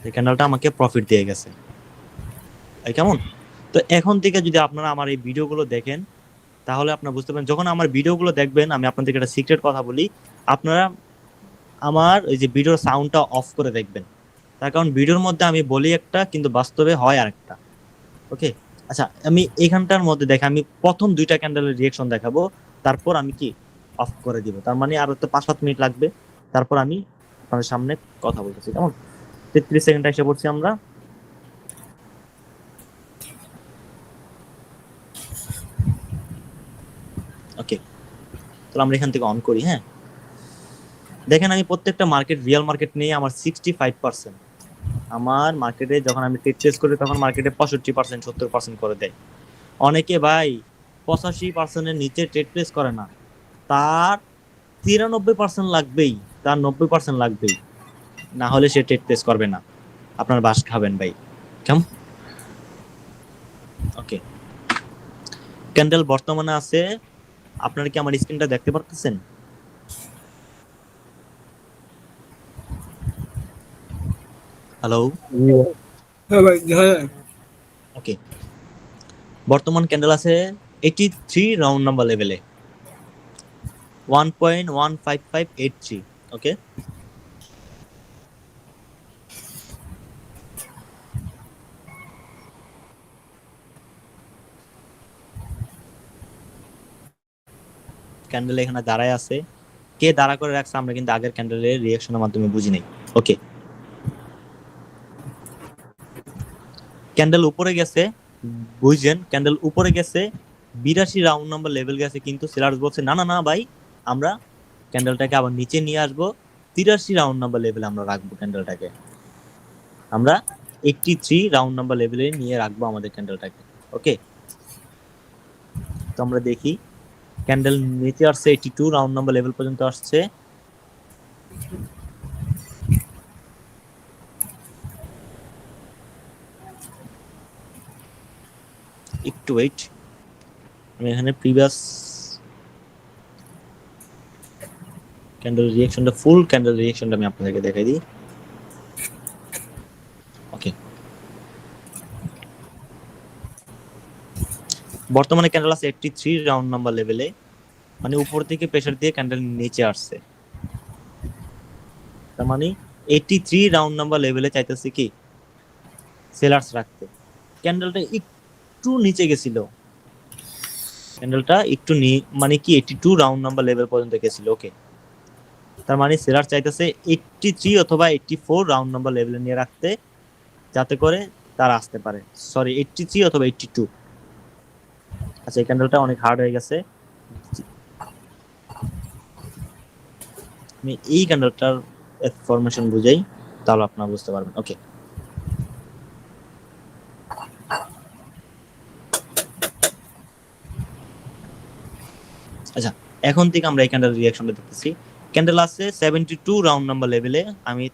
S1: এই ক্যান্ডেলটা আমাকে প্রফিট দিয়ে গেছে। কেমন? তো এখন থেকে যদি আপনারা আমার এই ভিডিওগুলো দেখেন, তাহলে আপনারা বুঝতে পারেন, যখন আমার ভিডিওগুলো দেখবেন, আমি আপনাদেরকে একটা সিক্রেট কথা বলি, আপনারা আমার এই যে ভিডিওর সাউন্ডটা অফ করে দেখবেন। তার কারণ ভিডিওর মধ্যে আমি বলি একটা, কিন্তু বাস্তবে হয় আরেকটা। ওকে, আচ্ছা, আমি এখানটার মধ্যে দেখে আমি প্রথম দুইটা ক্যান্ডেলের রিঅ্যাকশন দেখাবো, তারপর আমি কি অফ করে দিব। তার মানে আরো তো 5-7 মিনিট লাগবে, তারপর আমি আপনাদের সামনে কথা বলতেছি। কেমন? 33 সেকেন্ড এসে পড়ছি আমরা। ওকে, তাহলে আমরা এখান থেকে অন করি। হ্যাঁ, দেখেন আমি প্রত্যেকটা মার্কেট, রিয়েল মার্কেট নিয়ে আমার 65%। আমার মার্কেটে যখন আমি ট্রেড করি তখন মার্কেটে 65%, 70% করে দেয়। অনেকে ভাই 85%-এর নিচে ট্রেড প্লেস করে না, তার 93% লাগবেই, তার 90% লাগবেই, না হলে সে ট্রেড প্লেস করবে না। আপনার বাস খাবেন ভাই। কেমন? ওকে, ক্যান্ডেল বর্তমানে আছে, আপনারা কি আমার স্ক্রিনটা দেখতে পারতেছেন? হ্যালো,
S3: হ্যাঁ ভাই দেখা যায়।
S1: ওকে, বর্তমান ক্যান্ডেল আছে 83 রাউন্ড নাম্বার লেভেলে, 1.15583। ওকে, ক্যান্ডেল এখানে দাঁড়ায় আছে, কে দাঁড়া করে রাখছে আমরা কিন্তু আগের ক্যান্ডেলের রিঅ্যাকশনের মাধ্যমে বুঝি নাই। ওকে, ক্যান্ডেল উপরে গেছে, বুঝছেন? ক্যান্ডেল উপরে গেছে, 82 রাউন্ড নাম্বার লেভেল গেছে, কিন্তু সেলার্স বলছে না না না ভাই, আমরা ক্যান্ডেলটাকে আবার নিচে নিয়ে আসবো, 83 রাউন্ড নাম্বার লেভেলে আমরা রাখবো ক্যান্ডেলটাকে, আমরা 83 রাউন্ড নাম্বার লেভেলে নিয়ে রাখবো আমাদের ক্যান্ডেলটাকে। ওকে, তো আমরা দেখি ক্যান্ডেল নিচে আসছে, 82 রাউন্ড নাম্বার লেভেল পর্যন্ত আসছে। একটু ওয়েট, আমি এখানে প্রিভিয়াস ক্যান্ডেল রিঅ্যাকশনটা, ফুল ক্যান্ডেল রিঅ্যাকশনটা আমি আপনাদেরকে দেখাই দিই। ওকে, বর্তমানে ক্যান্ডেল আছে 83 রাউন্ড নাম্বার লেভেলে, মানে উপর থেকে প্রেসার দিয়ে ক্যান্ডেল নিচে আসছে, তার মানে 83 রাউন্ড নাম্বার লেভেলে চাইতেছে কি সেলার্স রাখতে। ক্যান্ডেলটা একটু নিচে গেছিল, ক্যান্ডেলটা একটু মানে কি 82 রাউন্ড নাম্বার লেভেল পর্যন্ত গেছিল। ওকে, তার মানে সেলার চাইতেছে 83 অথবা 84 রাউন্ড নাম্বার লেভেলে নিয়ে রাখতে, যাতে করে তারা আসতে পারে। সরি, 83 অথবা 82। আচ্ছা, এই ক্যান্ডেলটা অনেক হার্ড হয়ে গেছে, আমি এই ক্যান্ডেলটার ফরমেশন বুঝাই, তাহলে আপনারা বুঝতে পারবেন। ওকে, আচ্ছা, এখন থেকে আমরা এই ক্যান্ডেল রিঅ্যাকশনটা দেখতেছি। ক্যান্ডেল আছে 72 রাউন্ড নাম্বার লেভেলে, আমি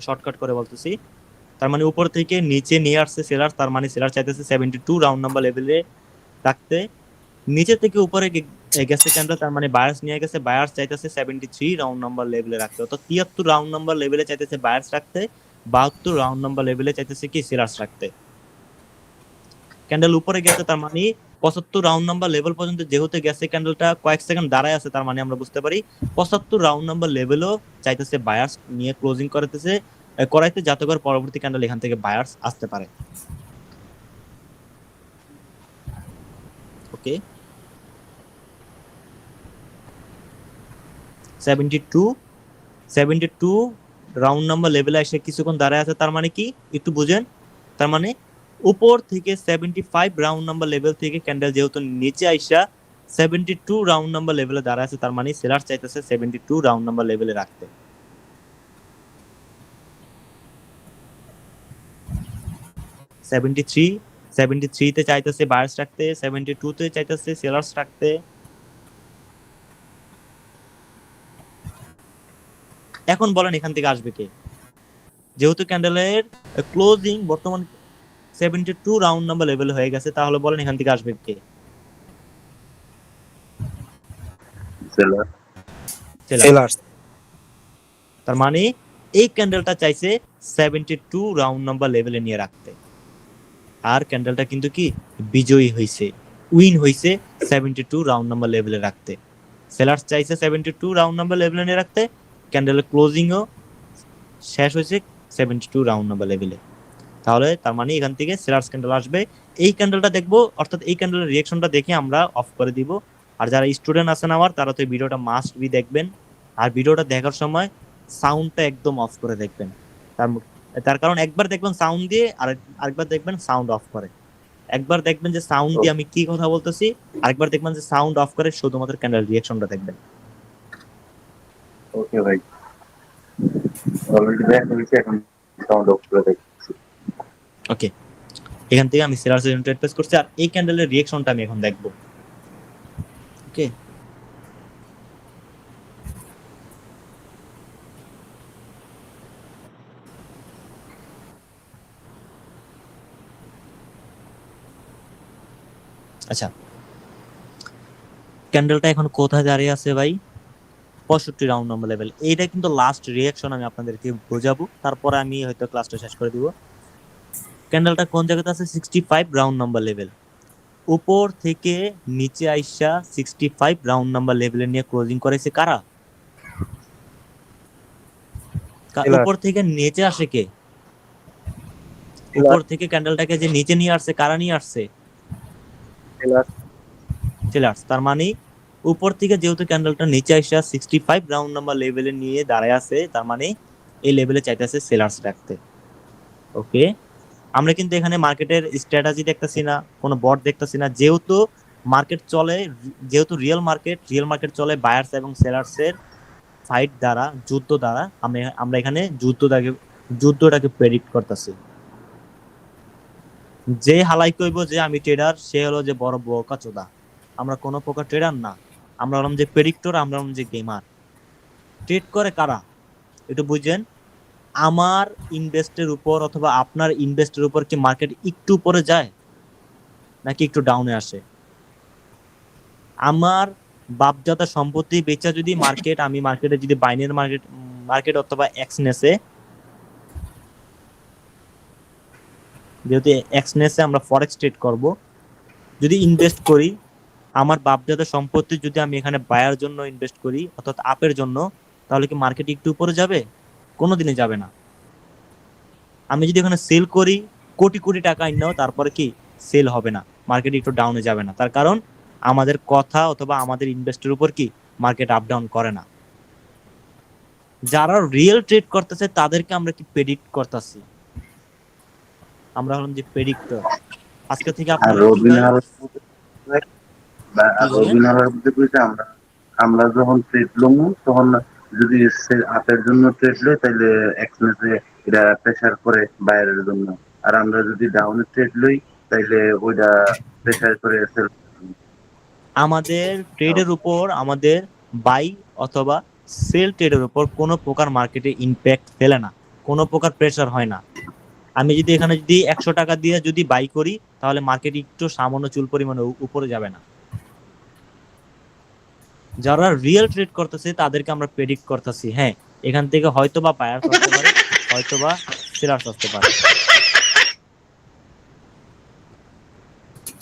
S1: শর্টকাট করে বলতেছি। তার মানে উপর থেকে নিচে নিয়ে আসছে সেলার, তার মানে সেলার চাইতেছে 72 রাউন্ড নাম্বার লেভেলে রাখতে। নিচে থেকে উপরে গেছে ক্যান্ডেল, তার মানে বায়ার্স নিয়ে গেছে, বায়ার্স চাইতেছে 73 রাউন্ড নাম্বার লেভেলে রাখতে, অর্থাৎ 73 রাউন্ড নাম্বার লেভেলে চাইতেছে বায়ার্স রাখতে, 72 রাউন্ড নাম্বার লেভেলে চাইতেছে কি সেলার্স রাখতে। ক্যান্ডেল উপরে গেছে, তার মানে 75 রাউন্ড নাম্বার লেভেল পর্যন্ত যেহেতু গেছে, ক্যান্ডেলটা কয়েক সেকেন্ড দাঁড়ায় আছে, তার মানে আমরা বুঝতে পারি 75 রাউন্ড নাম্বার লেভেলও চাইতেছে বায়ার্স নিয়ে ক্লোজিং করাইতে, যাতে করে পরবর্তী ক্যান্ডেল এখান থেকে বায়ার্স আসতে পারে। ওকে, 72 রাউন্ড নাম্বার লেভেলে এসে কিছুক্ষণ দাঁড়ায় আছে, তার মানে কি একটু বুঝেন। তার মানে উপর থেকে 75 রাউন্ড নাম্বার লেভেল থেকে ক্যান্ডেল যেহেতু নিচে আইসা 72 রাউন্ড নাম্বার লেভেলে দাঁড়ায় আছে, তার মানে সেলার চাইতেছে 72 রাউন্ড নাম্বার লেভেলে রাখতে। 73 তে চাইতেছে বায়ার্স রাখতে, 72 তে চাইতেছে সেলার্স রাখতে। এখন বলেন এখান থেকে আসবে কে? যেহেতু ক্যান্ডেলের ক্লোজিং বর্তমান 72 রাউন্ড নাম্বার লেভেল হয়ে গেছে, তাহলে বলেন এখান থেকে আসবে কে?
S8: সেলার।
S1: সেলার্স। তার মানে এই ক্যান্ডেলটা চাইছে 72 রাউন্ড নাম্বার লেভেলে নিয়ে রাখতে, আর ক্যান্ডেলটা কিন্তু কি বিজয়ী হইছে, উইন হইছে 72 রাউন্ড নাম্বার লেভেলে রাখতে। সেলার্স চাইছে 72 রাউন্ড নাম্বার লেভেলে নিয়ে রাখতে, ক্যান্ডেলের ক্লোজিংও শেষ হয়েছে 72 রাউন্ড নাম্বার লেভেলে। তাহলে তার মানে এখান থেকে সেলার্স ক্যান্ডেল আসবে। এই ক্যান্ডেলটা দেখবো, অর্থাৎ এই ক্যান্ডেলের রিঅ্যাকশনটা দেখে আমরা অফ করে দিব। আর যারা স্টুডেন্ট আছেন আমার, তারা তো এই ভিডিওটা মাস্ট বি দেখবেন, আর ভিডিওটা দেখার সময় সাউন্ডটা একদম অফ করে দেখবেন। তার কারণ একবার দেখবেন সাউন্ড দিয়ে, আর আরেকবার দেখবেন সাউন্ড অফ করে। একবার দেখবেন যে সাউন্ড দিয়ে আমি কি কথা বলতেছি, আরেকবার দেখবেন যে সাউন্ড অফ করে শুধুমাত্র ক্যান্ডেল রিঅ্যাকশনটা দেখবেন।
S8: ওকে ভাই, অলরেডি দেখা হয়েছে, এখন সাউন্ড অফ করে দেখছি।
S1: ওকে, এখান থেকে আমি সেলার্স এর ট্রেড প্লেস করছি, আর এই ক্যান্ডেলের রিঅ্যাকশনটা আমি এখন দেখব। ওকে, আচ্ছা, ক্যান্ডেলটা এখন কোথায় দাঁড়িয়ে আছে ভাই? 65 রাউন্ড নাম্বার লেভেল। এইটা কিন্তু লাস্ট রিঅ্যাকশন, আমি আপনাদেরকে বোঝাবো, তারপরে আমি হয়তো ক্লাসটা শেষ করে দিব। ক্যান্ডেলটা কোন জায়গাতে আছে? 65 রাউন্ড নাম্বার লেভেল। উপর থেকে নিচে আইসা 65 রাউন্ড নাম্বার লেভেলে নিয়ে ক্লোজিং করেছে কারা? উপর থেকে নিচে আসে কে? উপর থেকে ক্যান্ডেলটাকে যে নিচে নিয়ে আসছে, কারা নিয়ে আসছে? সেলার্স। তার মানে উপর থেকে যেহেতু ক্যান্ডেলটা নিচে আইসা 65 রাউন্ড নাম্বার লেভেলে নিয়ে দাঁড়ায় আছে, তার মানে এই লেভেলে চাইতেছে সেলার্স রাখতে। ওকে, আমরা কিন্তু এখানে মার্কেটের স্ট্র্যাটেজি দেখতেছি না, কোনো বট দেখতেছি না, যেহেতু মার্কেট চলে, যেহেতু রিয়েল মার্কেট চলে বায়ার্স এবং সেলার্সের ফাইট দ্বারা, যুদ্ধ দ্বারা। আমরা এখানে যুদ্ধটাকে প্রেডিক্ট করতেছি। যে হালাই কইব যে আমি ট্রেডার, সে হলো যে বড় বোকাচোদা। আমরা কোনো প্রকার ট্রেডার না, আমরা হলাম যে প্রেডিক্টর, আমরা হলাম যে গেমার। ট্রেড করে কারা একটু বুঝেন। আমার ইনভেস্টের উপর অথবা আপনার ইনভেস্টের উপর কি মার্কেট একটু উপরে যায় নাকি একটু ডাউনে আসে? আমার বাপজাদা সম্পত্তি বেচা যদি আমি মার্কেটে যদি বাইনারি মার্কেট অথবা এক্সনেসে, যেহেতু এক্সনেসে আমরা ফরেক্স ট্রেড করব, যদি ইনভেস্ট করি, আমার বাপজাদা সম্পত্তি যদি আমি এখানে বায়ার জন্য ইনভেস্ট করি অর্থাৎ আপের জন্য, তাহলে কি মার্কেট একটু উপরে যাবে? কোনোদিনই যাবে না। আমি যদি এখানে সেল করি কোটি কোটি টাকা ইননাও, তারপরে কি সেল হবে না, মার্কেট একটু ডাউনে যাবে না। তার কারণ আমাদের কথা অথবা আমাদের ইনভেস্টের উপর কি মার্কেট আপ ডাউন করে না। যারা রিয়েল ট্রেড করতেছে তাদেরকে আমরা কি প্রেডিক্ট করতেছি, আমরা হলাম যে প্রেডিক্টর। আজকে থেকে আপনারা
S8: আমরা যখন ট্রেড লমু, তখন যদি আপের জন্য ট্রেড লই, তাহলে এক্সচেঞ্জে এটা প্রেসার করে বাইরের জন্য, আর আমরা যদি ডাউনে ট্রেড লই, তাইলে ওইটা প্রেসার করে সেল।
S1: আমাদের ট্রেডের উপর আমাদের বাই অথবা সেল ট্রেডের উপর কোনো প্রকার মার্কেটে ইমপ্যাক্ট ফেলে না, কোনো প্রকার প্রেসার হয় না। আমি যদি এখানে যদি 100 টাকা দিয়ে যদি বাই করি তাহলে মার্কেট একটু সামান্য চুল পরিমাণে উপরে যাবে না। যারা রিয়েল ট্রেড করতেছে তাদেরকে আমরা প্রেডিক্ট করতেছি, হ্যাঁ এখান থেকে হয়তো বা বায়ার্স আসতে পারে, হয়তো বা সেলার্স আসতে পারে।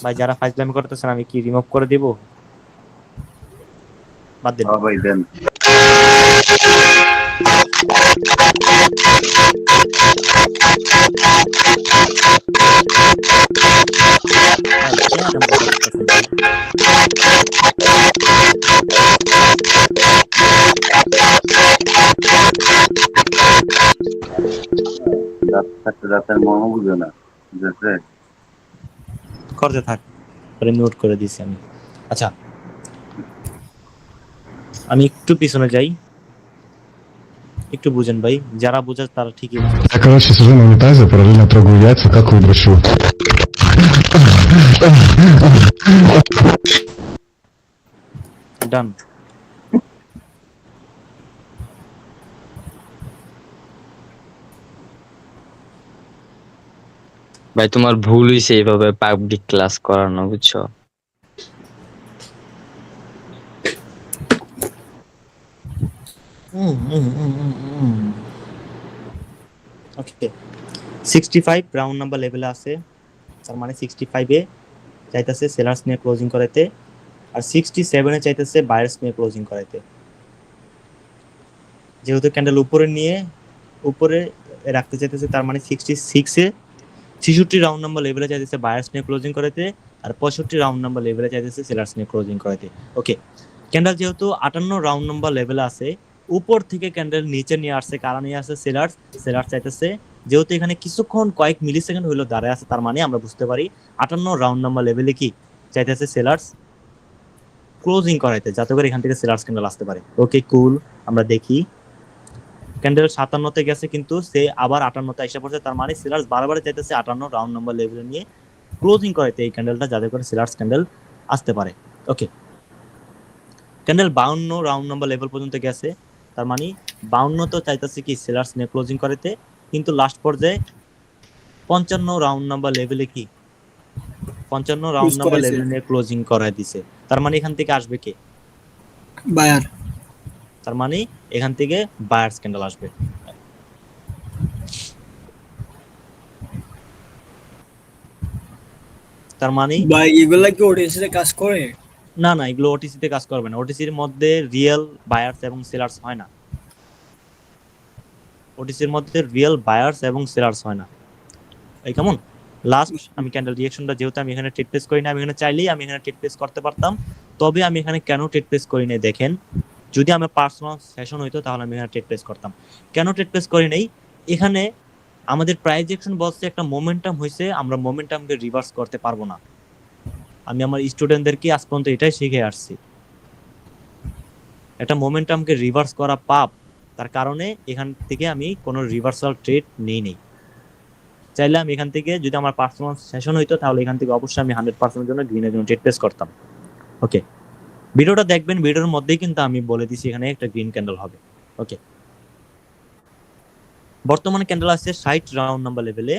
S1: ভাই যারা ফাইজলামি করতেছেন আমি কি রিমুভ করে দিব? বাদ দিন।
S8: ভাই দেন। রাতের মর্ম বুঝে না, বুঝেছে?
S1: করতে থাক, মিউট করে দিছি আমি। আচ্ছা আমি একটু পিছনে যাই, একটু বুঝেন ভাই, যারা বুঝে তারা ঠিকই বুঝতেছে।
S10: Я, короче, сижу на унитазе, параллельно трогаю яйца, какую брешу.
S1: ডান।
S5: ভাই তোমার ভুল হইছে এইভাবে পাবলিক ক্লাস করানো, বুঝছো?
S1: ওকে 65 রাউন্ড নাম্বার লেভেলে আছে, তার মানে 65 এ চাইতেছে সেলার্স নিয়ে ক্লোজিং করাইতে, আর 67 এ চাইতেছে বায়ার্স নিয়ে ক্লোজিং করাইতে। যেহেতু ক্যান্ডেল উপরে রাখতে চাইতেছে তার মানে 66 এ 66 রাউন্ড নাম্বার লেভেলে চাইতেছে বায়ার্স নিয়ে ক্লোজিং করাইতে, আর 65 রাউন্ড নাম্বার লেভেলে চাইতেছে সেলার্স নিয়ে ক্লোজিং করাইতে। ওকে ক্যান্ডেল যেহেতু 58 রাউন্ড নাম্বার লেভেলে আছে, উপর থেকে ক্যান্ডেল নিচে নিয়ে আসছে, কারা নিয়ে আসছে? সেলার্স চাইতেছে। যেহেতু এখানে কিছুক্ষণ কয়েক মিলি সেকেন্ড হইলো দাঁড়ায় আছে, তার মানে আমরা বুঝতে পারি 58 রাউন্ড নাম্বার লেভেলে কি চাইতেছে? সেলার্স ক্লোজিং করাইতে, যাতে করে এখান থেকে সেলার্স ক্যান্ডেল আসতে পারে। ওকে কুল, আমরা দেখি ক্যান্ডেল 57 তে গেছে কিন্তু সে আবার 58 তে এসে পড়ছে, তার মানে সেলার্স বারবার চাইতেছে 58 রাউন্ড নাম্বার লেভেলে নিয়ে ক্লোজিং করাইতে এই ক্যান্ডেলটা, যাতে করে সেলার্স ক্যান্ডেল আসতে পারে। ওকে ক্যান্ডেল 52 রাউন্ড নাম্বার লেভেল পর্যন্ত গেছে, তার মানে 52 তো চাইতেছে কি সেলার্স নিয়ে ক্লোজিং করাইতে, কিন্তু লাস্ট পর্যায়ে 55 রাউন্ড নাম্বার লেভেলে কি 55 রাউন্ড নাম্বার লেভেলে নিয়ে ক্লোজিং করাই দিছে, তার মানে এখান থেকে আসবে কে?
S3: বায়ার।
S1: তার মানে এখান থেকে বায়ার্স ক্যান্ডেল আসবে। তার মানে
S3: ভাই এগুলা কি ওটিসি তে কাজ করে?
S1: না না, এগুলো ওটিসি তে কাজ করবে না। ওটিসির মধ্যে রিয়েল বায়ার্স এবং সেলার্স হয় না। ওটিসির মধ্যে রিয়েল বায়ার্স এবং সেলার্স হয় না। এই কেমন লাস্ট আমি ক্যান্ডেল রিঅ্যাকশনটা, যেহেতু আমি এখানে ট্রেড প্লেস করি না, আমি এখানে চাইলেই আমি এখানে ট্রেড প্লেস করতে পারতাম, তবে আমি এখানে কেন ট্রেড প্লেস করি নাই দেখেন। যদি আমার পার্সোনাল সেশন হইতো তাহলে আমি এখানে ট্রেড প্লেস করতাম। কেন ট্রেড প্লেস করি নাই? এখানে আমাদের প্রাইস অ্যাকশন বলছে একটা মোমেন্টাম হয়েছে, আমরা মোমেন্টামকে রিভার্স করতে পারবো না। আমি আমার স্টুডেন্টদেরকে আজ পর্যন্ত এটাই শিখে আসছি, একটা মোমেন্টামকে রিভার্স করা পাপ, তার কারণে এখান থেকে আমি কোনো রিভার্সাল ট্রেড নেই। চাইলে আমি এখান থেকে যদি আমার পার্সোনাল সেশন হইতো তাহলে এখান থেকে অবশ্যই আমি 100% জন্য গ্রিনের জন্য ট্রেড প্লেস করতাম। ওকে ভিডিওটা দেখবেন, ভিডিওর মধ্যেই কিন্তু আমি বলে দিছি এখানে একটা গ্রিন ক্যান্ডেল হবে। ওকে বর্তমানে ক্যান্ডেল আছে 60 রাউন্ড নাম্বার লেভেলে,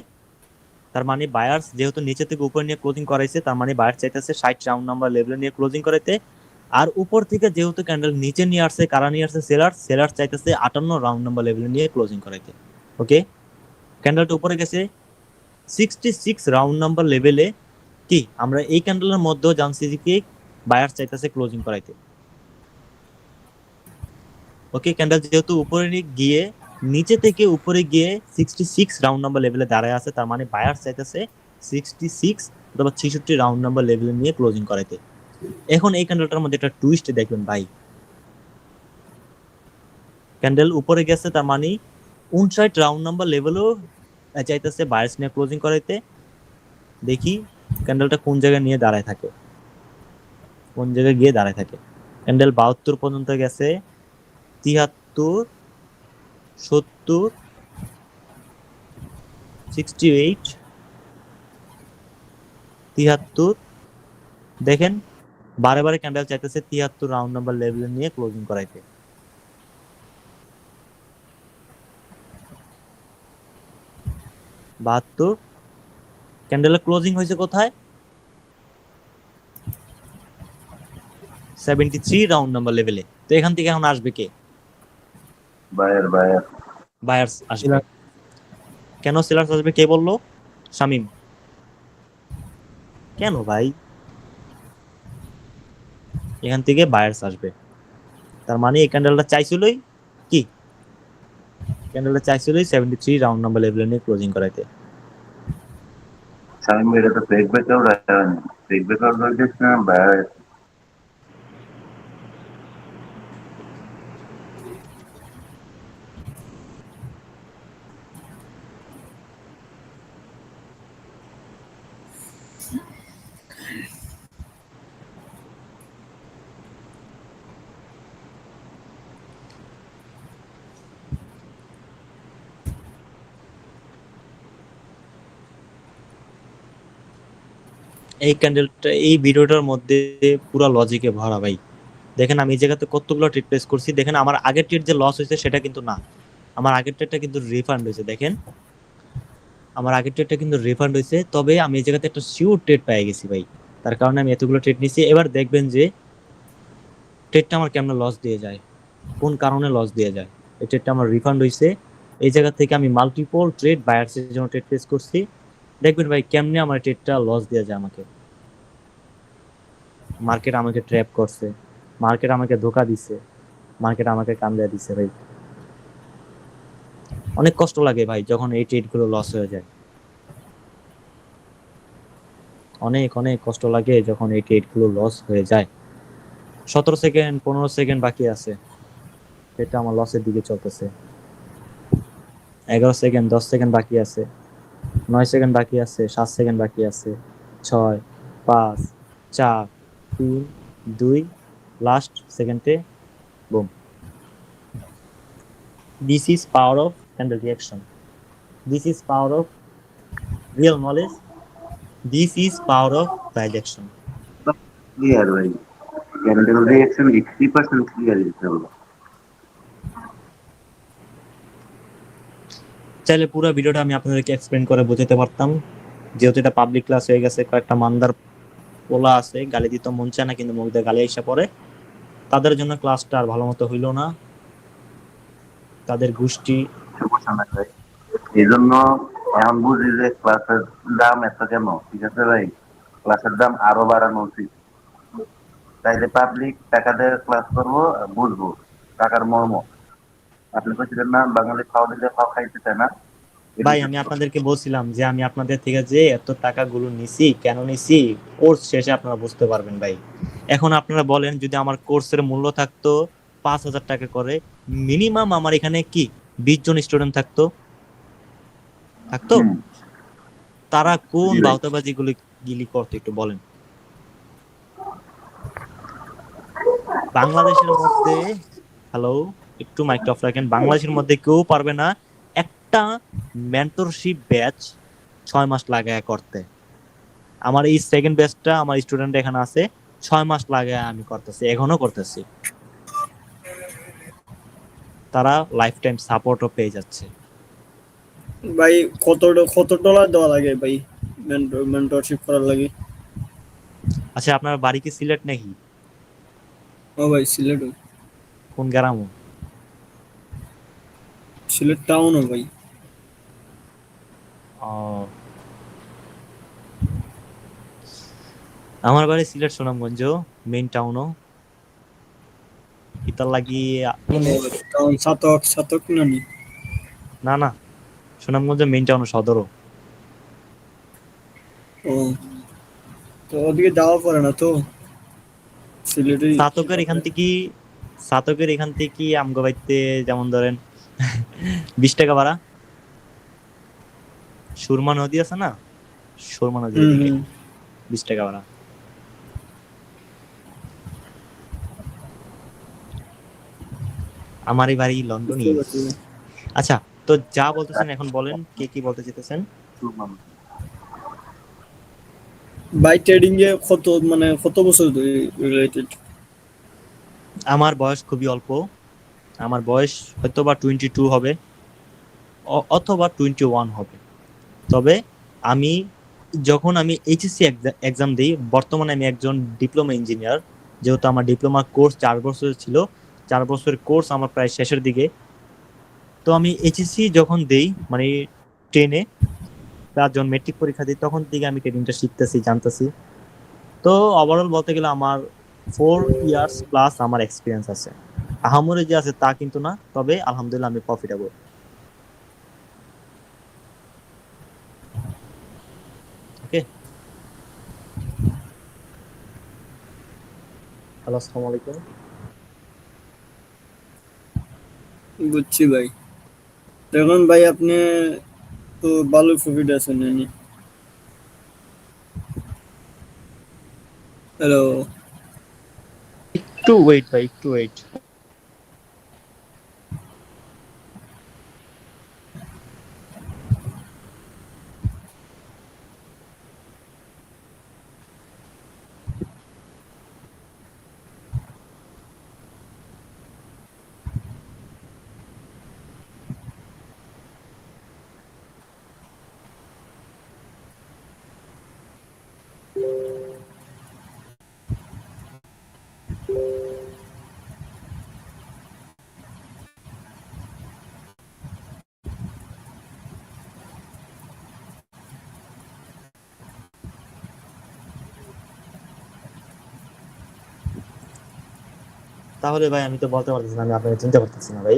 S1: তার মানে বায়ার্স যেহেতু নিচে থেকে উপরে নিয়ে ক্লোজিং করাইছে, তার মানে বায়ার চাইতেছে 60 রাউন্ড নাম্বার লেভেলে নিয়ে ক্লোজিং করাইতে, আর উপর থেকে যেহেতু ক্যান্ডেল নিচে নিয়ে আসছে, কারা নিয়ে আসছে? সেলার্স চাইতেছে 58 রাউন্ড নাম্বার লেভেলে নিয়ে ক্লোজিং করাইতে। ওকে ক্যান্ডেলটা উপরে গেছে 66 রাউন্ড নাম্বার লেভেলে, কি আমরা এই ক্যান্ডেলের মধ্যেও জানছি যে কি বায়ার চাইতেছে ক্লোজিং করাইতে। ওকে ক্যান্ডেল যেহেতু উপরে গিয়ে নিচে থেকে উপরে গিয়ে 66 রাউন্ড নাম্বার লেভেলে দাঁড়ায় আছে, তার মানে বায়ার চাইতেছে 66 অথবা 66 রাউন্ড নাম্বার লেভেলে নিয়ে ক্লোজিং করাইতে। এখন এই ক্যান্ডেলটার মধ্যে একটা টুইস্ট দেখবেন ভাই, ক্যান্ডেল উপরে গেছে তার মানে 59 রাউন্ড নাম্বার লেভেলও চাইতেছে বায়ার্স নিয়ে ক্লোজিং করাইতে। দেখি ক্যান্ডেলটা কোন জায়গায় নিয়ে দাঁড়ায় থাকে, কোন জায়গায় গিয়ে দাঁড়ায় থাকে। ক্যান্ডেল 72 পর্যন্ত গেছে, 73, 70, 68, 73। দেখেন বারে বারে ক্যান্ডেল চাইতেছে 73 রাউন্ড নাম্বার লেভেলে নিয়ে ক্লোজিং করাইতে। 72 ক্যান্ডেলের ক্লোজিং হয়েছে কোথায়? 73 রাউন্ড নাম্বার লেভেলে। তো এখান থেকে এখন আসবে কে?
S8: বায়ার
S1: বায়ার্স আসবে। কেন সেলার্স আসবে কে বললো? শামিম। কেন ভাই? এখান থেকে বায়ার্স আসবে, তার মানে এই ক্যান্ডেলটা চাইছিলই কি, ক্যান্ডেলটা চাইছিলই 73 রাউন্ড নাম্বার লেভেলে নিয়ে ক্লোজিং করাইতে।
S8: শামিম এটা তো ফেক ব্রেকআউট হয়েছে না বায়ার।
S1: এই ক্যান্ডেলটা, এই ভিডিওটার মধ্যে পুরো লজিকে ভরা ভাই। দেখেন আমি এই জায়গাতে কতগুলো ট্রেড প্লেস করছি, দেখেন আমার আগের ট্রেড যে লস হয়েছে সেটা কিন্তু না, আমার আগের ট্রেডটা কিন্তু রিফান্ড হয়েছে। দেখেন আমার আগের ট্রেডটা কিন্তু রিফান্ড হয়েছে, তবে আমি এই জায়গাতে একটা শিওর ট্রেড পেয়ে গেছি ভাই, তার কারণে আমি এতগুলো ট্রেড নিছি। এবার দেখবেন যে ট্রেডটা আমার কেমন লস দিয়ে যায়, কোন কারণে লস দিয়ে যায়। এই ট্রেডটা আমার রিফান্ড হয়েছে, এই জায়গা থেকে আমি মাল্টিপল ট্রেড বায়ার্সের জন্য ট্রেড প্লেস করছি। দেখবেন ভাই কেমনে আমার ট্রেডটা লস দিয়ে যায় আমাকে। মার্কেট আমাকে ট্র্যাপ করছে, মার্কেট আমাকে ধোকা দিছে, মার্কেট আমাকে কান দিয়ে দিছে ভাই। অনেক কষ্ট লাগে ভাই যখন এই ট্রেড গুলো লস হয়ে যায়, অনেক অনেক কষ্ট লাগে যখন এই ট্রেড গুলো লস হয়ে যায়। 17 সেকেন্ড 15 সেকেন্ড বাকি আছে, এটা আমার লসের দিকে চলতেছে। 11 সেকেন্ড 10 সেকেন্ড বাকি আছে, 9 সেকেন্ড বাকি আছে, 7 সেকেন্ড বাকি আছে, 6 5 4 3 2 লাস্ট সেকেন্ডে broom. This is power of candle reaction. This is power of real knowledge. This is power of projection.
S8: Clear ভাই, ক্যান্ডেল রিঅ্যাকশন 80% ক্লিয়ার ইনশাআল্লাহ।
S1: চাইলে পুরো ভিডিওটা আমি আপনাদেরকে এক্সপ্লেন করে বোঝাতে পারতাম, যেহেতু এটা পাবলিক ক্লাস হয়ে গেছে, কয়েকটা মান্দার পোলা আছে, গালি দিতে মন চায় না কিন্তু মুখ দিয়ে গালি এসে পড়ে, তাদের জন্য ক্লাসটা আর ভালো মতো হইলো না, তাদের গোষ্ঠী।
S8: এই জন্য এখন বুঝি যে ক্লাসের দাম এত কেন, ঠিক আছে ভাই, ক্লাসের দাম আরো বাড়ানো উচিত। তাইলে পাবলিক টাকা দিয়ে ক্লাস করবো, বুঝবো টাকার মর্ম। আপনি বলছিলেন না বাঙালি খাওয়া দিলে খাওয়া খাইতে চায় না।
S1: ভাই আমি আপনাদেরকে বলছিলাম যে আমি আপনাদের থেকে যে এত টাকাগুলো নিছি, কেন নিছি, কোর্স শেষে আপনারা বুঝতে পারবেন ভাই। এখন আপনারা বলেন যদি আমার কোর্সের মূল্য থাকতো 5,000 টাকা করে, মিনিমাম আমার এখানে কি 20 জন স্টুডেন্ট থাকতো, তারা কোন বাউতাবাজি গুলো গিলি করতো একটু বলেন। বাংলাদেশের মধ্যে, হ্যালো একটু মাইকটা অফ রাখেন, বাংলাদেশের মধ্যে কেউ পারবে না একটা মেন্টরশিপ ব্যাচ 6 মাস লাগায় করতে। আমার এই সেকেন্ড ব্যাচটা আমার স্টুডেন্ট এখানে আছে, 6 মাস লাগায় আমি করতেছি, এখনো করতেছি, তারা লাইফ টাইম সাপোর্টও পেয়ে যাচ্ছে।
S3: ভাই কত ডলার দেওয়া লাগে ভাই মেন্টরশিপ করার লাগে?
S1: আচ্ছা আপনার বাড়ি কি সিলেট নাকি?
S3: ও ভাই সিলেট।
S1: কোন গ্রাম?
S3: সিলেট টাউন ভাই।
S1: আমার বাড়ি সিলেট সুনামগঞ্জ মেইন টাউনও, ইতার লাগি
S3: টাউন সাতক
S1: না না, সুনামগঞ্জ মেইন টাউন সদরও।
S3: ও তো ওদিকে যাওয়া পড়ে না তো সিলেটে।
S1: সাতকের এখান থেকে আমগো বাইতে যেমন ধরেন 20 টাকা ভাড়া। সুরমা নদী আছে না, সুরমা নদী 20 টাকা ভাড়া। আমারই বাড়ি লন্ডনে। আচ্ছা তো যা বলতেছেন এখন বলেন, কে কি বলতে চাইতেছেন?
S3: বাই ট্রেডিং এ কত বছর ধরে রিলেটেড?
S1: আমার বয়স খুবই অল্প, আমার বয়স হয়তো বা 22 হবে অথবা 21 হবে, তবে আমি যখন আমি এইচএসসি এক্সাম দিই, বর্তমানে আমি একজন ডিপ্লোমা ইঞ্জিনিয়ার, যেহেতু আমার ডিপ্লোমা কোর্স 4 বছরের ছিল, 4 বছরের কোর্স আমার প্রায় শেষের দিকে। তো আমি এইচএসসি যখন দেই মানে 10-এ, তার যখন মেট্রিক পরীক্ষা দিই, তখন থেকে আমি ট্রেডিংটা শিখতেছি, জানতেছি। তো ওভারঅল বলতে গেলে আমার 4 ইয়ার্স প্লাস আমার এক্সপিরিয়েন্স আছে। আহামরি যে আছে তা কিন্তু না, তবে আলহামদুলিল্লাহ আমি প্রফিটেবল। ওকে, হ্যালো, আসসালামু আলাইকুম।
S3: বুঝছি ভাই। এখন ভাই আপনি তো ভালো প্রফিট আছেন নানি। হ্যালো।
S1: একটু ওয়েট ভাই, একটু ওয়েট। তাহলে ভাই আমি তো বলতে পারতেছি না, আমি আপনাকে চিনতে পারতেছি না ভাই।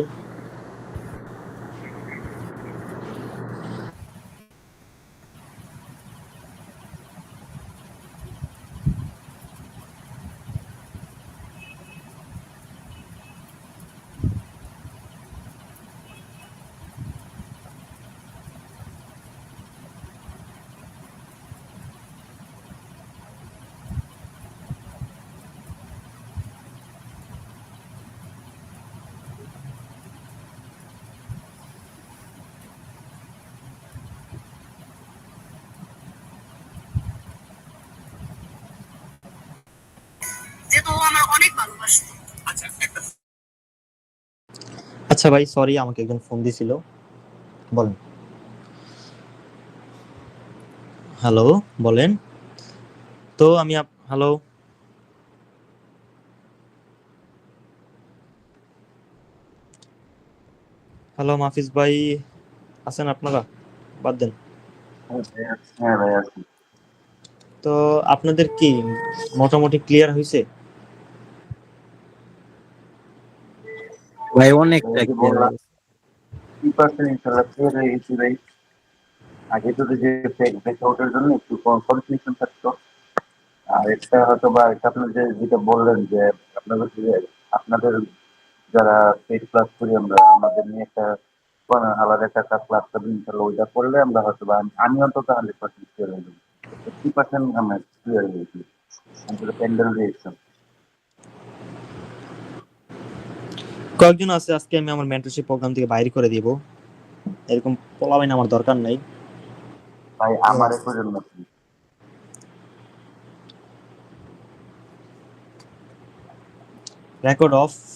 S1: আচ্ছা ভাই, সরি, আমাকে একজন ফোন দিছিল, বলেন। হ্যালো, বলেন। তো আমি হ্যালো, হ্যালো মাহফিজ ভাই, আছেন আপনারা? বাদ দেন।
S8: হ্যাঁ ভাই আছি।
S1: তো আপনাদের কি মোটামুটি ক্লিয়ার হয়েছে?
S5: ভাই
S8: এই
S5: অনেকটা
S8: যে
S5: ক্লিয়ার
S8: বললাম 3% ইনশাল্লাহ ক্লিয়ার হয়ে গেছি ভাই। আগে তো যে ব্রেকআউটের জন্য একটু কনফিউশন থাকতো। আর এটা হয়তো বা এটা আপনি যেটা বললেন যে আপনাদের আপনাদের যারা পেড ক্লাস করি আমরা, আমাদের নিয়ে একটা আলাদা একটা ক্লাস করবেন ইনশাল্লাহ, ওইটা করলে আমরা হয়তো বা আমি অন্তত 100% ক্লিয়ার হয়ে যাবো। 50% আমরা ক্লিয়ার হয়ে গেছি, অন্তত প্যান্ডেল দিয়েছিলাম।
S1: কয়েকজন আছে, আজকে আমি আমার মেন্টরশিপ প্রোগ্রাম থেকে বাইরে করে দিব। এরকম পোলাপাইন আমার দরকার নাই।
S8: ভাই আমার প্রয়োজন আছে।
S1: Record of.